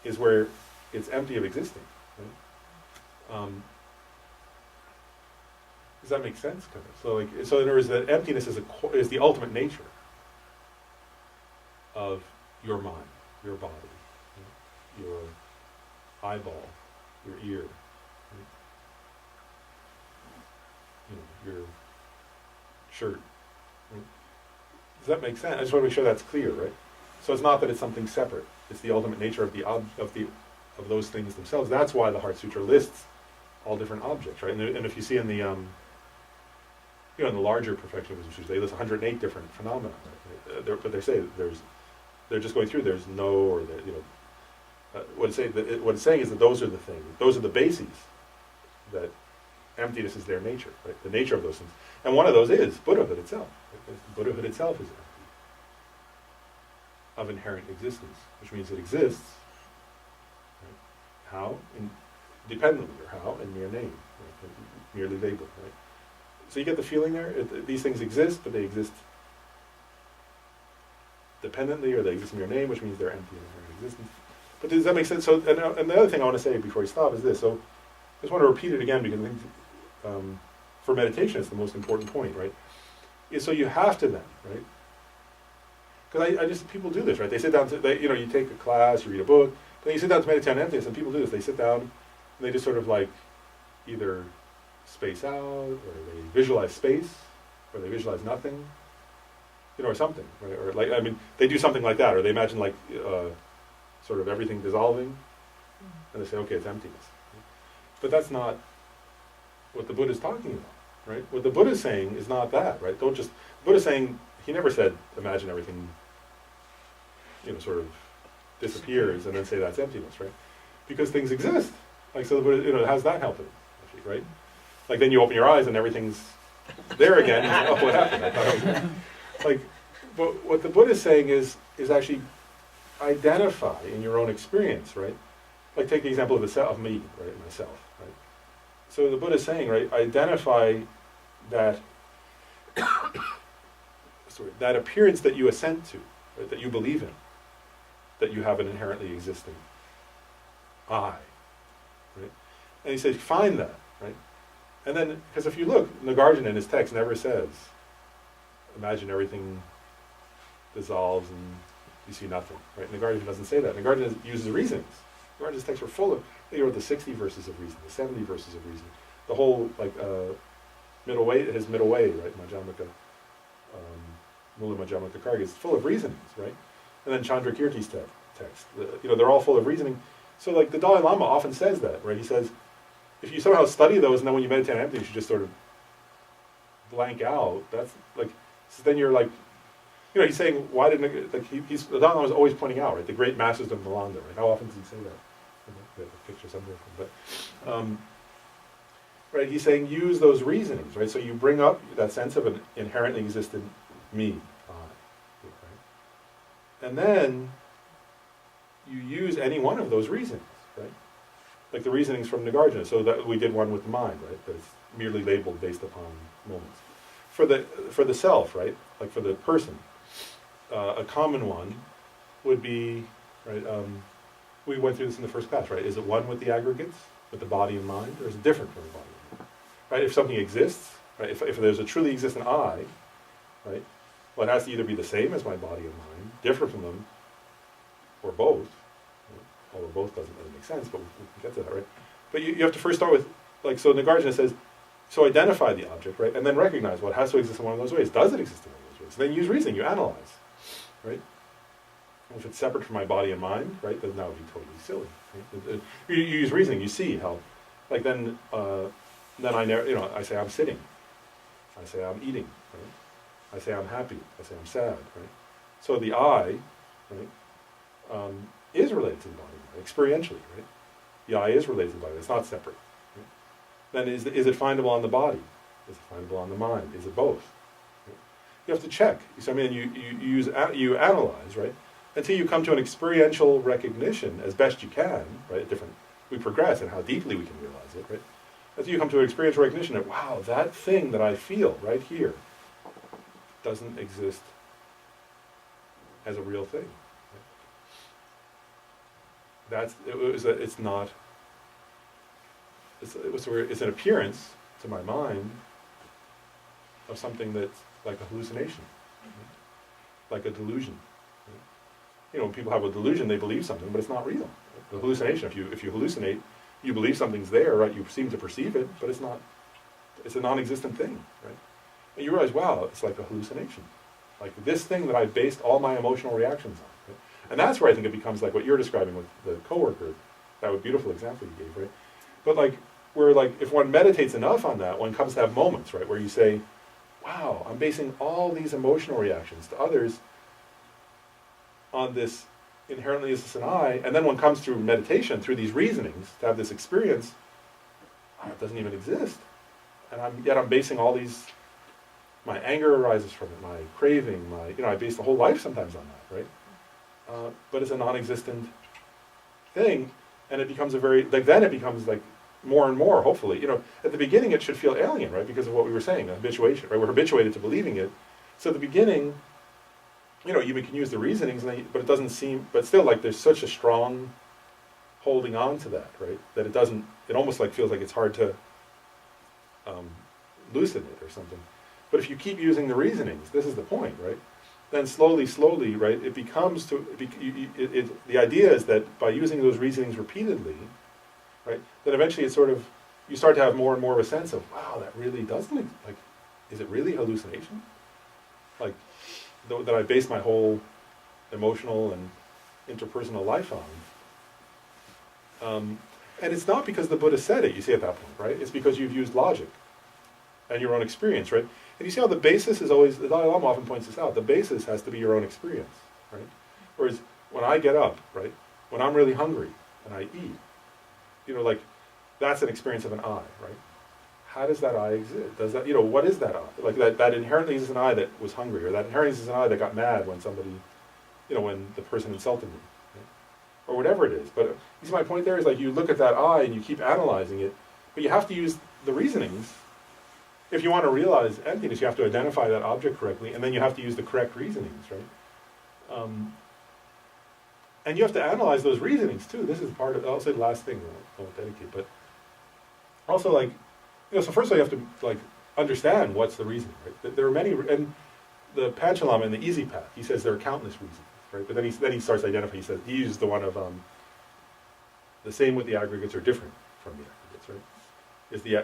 is where it's empty of existing, right? Does that make sense? Kind of. So in other words, that emptiness is the ultimate nature of your mind, your body, your eyeball, your ear, your shirt. Right? Does that make sense? I just want to make sure that's clear, right? So it's not that it's something separate. It's the ultimate nature of of those things themselves. That's why the Heart Sutra lists all different objects, right? And if you see in the in the larger perfectionism issues, they list 108 different phenomena. Right? But they say they're just going through. There's no, or what it's saying is that those are the things. Those are the bases that emptiness is their nature, right? The nature of those things, and one of those is Buddhahood itself. Right? Buddhahood itself is empty, of inherent existence, which means it exists. Right? How? Independently, or how? In mere name, right? Merely labeled, right? So you get the feeling there? These things exist, but they exist dependently, or they exist in your name, which means they're empty in inherent existence. But does that make sense? So, and the other thing I want to say before we stop is this. So, I just want to repeat it again because I think for meditation it's the most important point, right? Is so you have to then, right? Because I just, people do this, right? They sit down, you take a class, you read a book, then you sit down to meditate on emptiness, and people do this. They sit down, and they just sort of like either space out, or they visualize space, or they visualize nothing, or something, right? Or they do something like that, or they imagine like sort of everything dissolving, and they say, okay, it's emptiness. But that's not what the Buddha's talking about, right? What the Buddha's saying is not that, right? The Buddha's saying, he never said, imagine everything, sort of disappears, and then say that's emptiness, right? Because things exist. Like, so the Buddha, how's that helping, actually, right? Like, then you open your eyes and everything's there again. And you say, oh, what happened? I thought it was, like, but what the Buddha is saying is actually identify in your own experience, right? Like, take the example of me, right, myself, right? So the Buddha is saying, right, identify that that appearance that you assent to, right, that you believe in, that you have an inherently existing I, right? And he says, find that, right? And then, because if you look, Nagarjuna in his text never says, imagine everything dissolves and you see nothing, right? Nagarjuna doesn't say that. Nagarjuna uses reasons. Nagarjuna's texts were full of, he wrote the 60 verses of reason, the 70 verses of reason, the whole, middle way, his middle way, right? Majjhimaka, Mula Majjhimaka Karga is full of reasonings, right? And then Chandrakirti's text, they're all full of reasoning. So, like, the Dalai Lama often says that, right? He says, if you somehow study those and then when you meditate on emptiness, you just sort of blank out, that's like, so then you're like, he's saying, why didn't, like, the Dalai Lama is always pointing out, right? The great masters of Nalanda, right? How often does he say that? We have a picture somewhere from, but, right, he's saying use those reasonings, right? So you bring up that sense of an inherently existent me, I, right? And then you use any one of those reasonings, right? Like the reasonings from Nagarjuna. So that we did one with the mind, right? That's merely labeled based upon moments. For the self, right? Like for the person, a common one would be, right? We went through this in the first class, right? Is it one with the aggregates, with the body and mind, or is it different from the body and mind? Right? If something exists, right? If there's a truly existent I, right? Well, it has to either be the same as my body and mind, different from them, or both. Right? Although both doesn't really make sense, but we can get to that, right? But you have to first start with, like, so Nagarjuna says, so identify the object, right? And then recognize, well, it has to exist in one of those ways. Does it exist in one of those ways? Then use reasoning, you analyze, right? And if it's separate from my body and mind, right, then that would be totally silly. Right? You use reasoning, you see how, like then I never, I say I'm sitting, I say I'm eating, right? I say I'm happy, I say I'm sad, right? So the I, right, is related to the body, right? Experientially, right? The I is related to the body, it's not separate. Right? Then is it findable on the body? Is it findable on the mind? Is it both? Right? You have to check. So, I mean, you analyze, right? Until you come to an experiential recognition as best you can, right? We progress in how deeply we can realize it, right? Until you come to an experiential recognition that, wow, that thing that I feel right here doesn't exist as a real thing. Right? It's an appearance to my mind of something that's like a hallucination, right? Like a delusion. Right? When people have a delusion, they believe something, but it's not real. Right? The hallucination, if you hallucinate, you believe something's there, right? You seem to perceive it, but it's not. It's a non-existent thing, right? And you realize, wow, it's like a hallucination. Like this thing that I based all my emotional reactions on. Right? And that's where I think it becomes like what you're describing with the coworker, that was beautiful example you gave, right? But like, where like, if one meditates enough on that, one comes to have moments, right, where you say, wow, I'm basing all these emotional reactions to others on this inherently is this an I, and then one comes through meditation, through these reasonings, to have this experience, wow, it doesn't even exist. And yet I'm basing all these, my anger arises from it, my craving, I base the whole life sometimes on that, right? But it's a non-existent thing, and it becomes then it becomes like more and more, hopefully, at the beginning it should feel alien, right? Because of what we were saying, the habituation, right? We're habituated to believing it. So at the beginning, you can use the reasonings, but it doesn't seem, but still like there's such a strong holding on to that, right? That it almost like feels like it's hard to loosen it or something. But if you keep using the reasonings, this is the point, right? Then slowly, right, it becomes the idea is that by using those reasonings repeatedly, right, then eventually you start to have more and more of a sense of, wow, that really doesn't, is it really hallucination? Like, that I base my whole emotional and interpersonal life on. And it's not because the Buddha said it, you see at that point, right? It's because you've used logic and your own experience, right? And you see how the basis is always, the Dalai Lama often points this out, the basis has to be your own experience, right? Whereas when I get up, right, when I'm really hungry and I eat, that's an experience of an I, right? How does that I exist? Does that, what is that I? Like that inherently is an I that was hungry, or that inherently is an I that got mad when somebody, when the person insulted me, right? Or whatever it is. But you see my point there is like you look at that I and you keep analyzing it, but you have to use the reasonings. If you want to realize emptiness, you have to identify that object correctly, and then you have to use the correct reasonings, right? And you have to analyze those reasonings too. This is part of, I'll say the last thing, I won't dedicate, but also so first of all you have to understand what's the reason, right? There are many, and the Panchen Lama in the Easy Path, he says there are countless reasons, right? But then he starts identifying, he uses the one of, the same with the aggregates are different from the aggregates, right?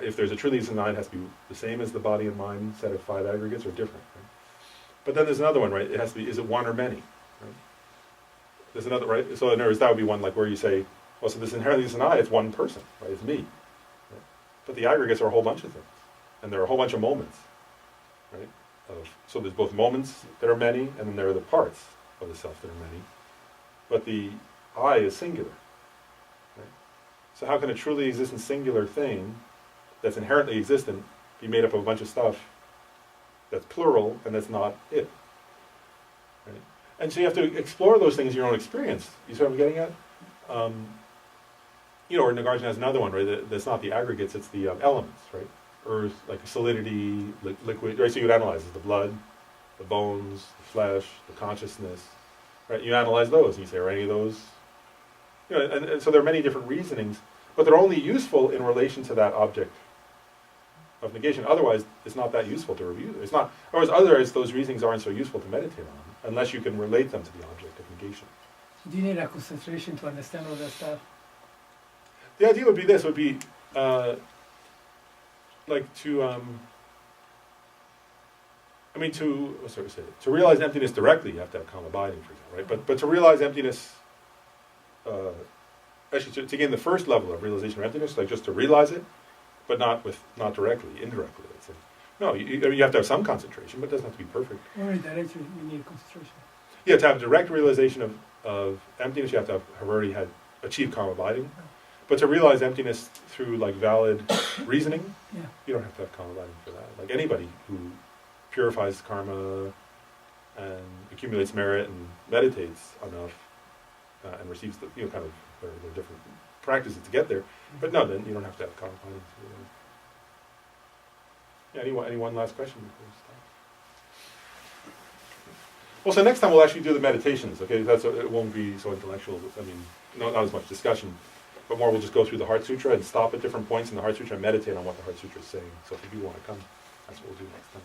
If there's a truly is a nine, it has to be the same as the body and mind set of 5 aggregates or different, right? But then there's another one, right? It has to be, is it one or many, right? There's another, right? So in other words, that would be one where you say, well, so this inherently is an I, it's one person, right? It's me. Right? But the aggregates are a whole bunch of things. And there are a whole bunch of moments, right? So there's both moments that are many, and then there are the parts of the self that are many. But the I is singular, right? So how can a truly existent singular thing that's inherently existent be made up of a bunch of stuff that's plural and that's not it, right? And so you have to explore those things in your own experience. You see what I'm getting at? Or Nagarjuna has another one, right? That's not the aggregates, it's the elements, right? Earth, like solidity, liquid, right? So you would analyze the blood, the bones, the flesh, the consciousness, right? You analyze those and you say, are any of those, and so there are many different reasonings, but they're only useful in relation to that object of negation. Otherwise, it's not that useful to review. It's not, otherwise those reasonings aren't so useful to meditate on, unless you can relate them to the object of negation. Do you need a concentration to understand all that stuff? The idea would be this, to realize emptiness directly, you have to have calm abiding, for example, right? But to realize emptiness, actually to gain the first level of realization of emptiness, like just to realize it, but not directly, indirectly, let's say. No, you have to have some concentration, but it doesn't have to be perfect. Only directly you need concentration. Yeah, to have direct realization of emptiness, you have to have already achieved calm abiding. But to realize emptiness through valid reasoning, you don't have to have calm abiding for that. Like anybody who purifies karma and accumulates merit and meditates enough and receives the kind of their different practices to get there. But no, then you don't have to have calm abiding. Yeah, any one last question before we stop? Well, so next time we'll actually do the meditations. Okay, it won't be so intellectual. I mean, not as much discussion. But more, we'll just go through the Heart Sutra and stop at different points in the Heart Sutra and meditate on what the Heart Sutra is saying. So if you do want to come, that's what we'll do next time.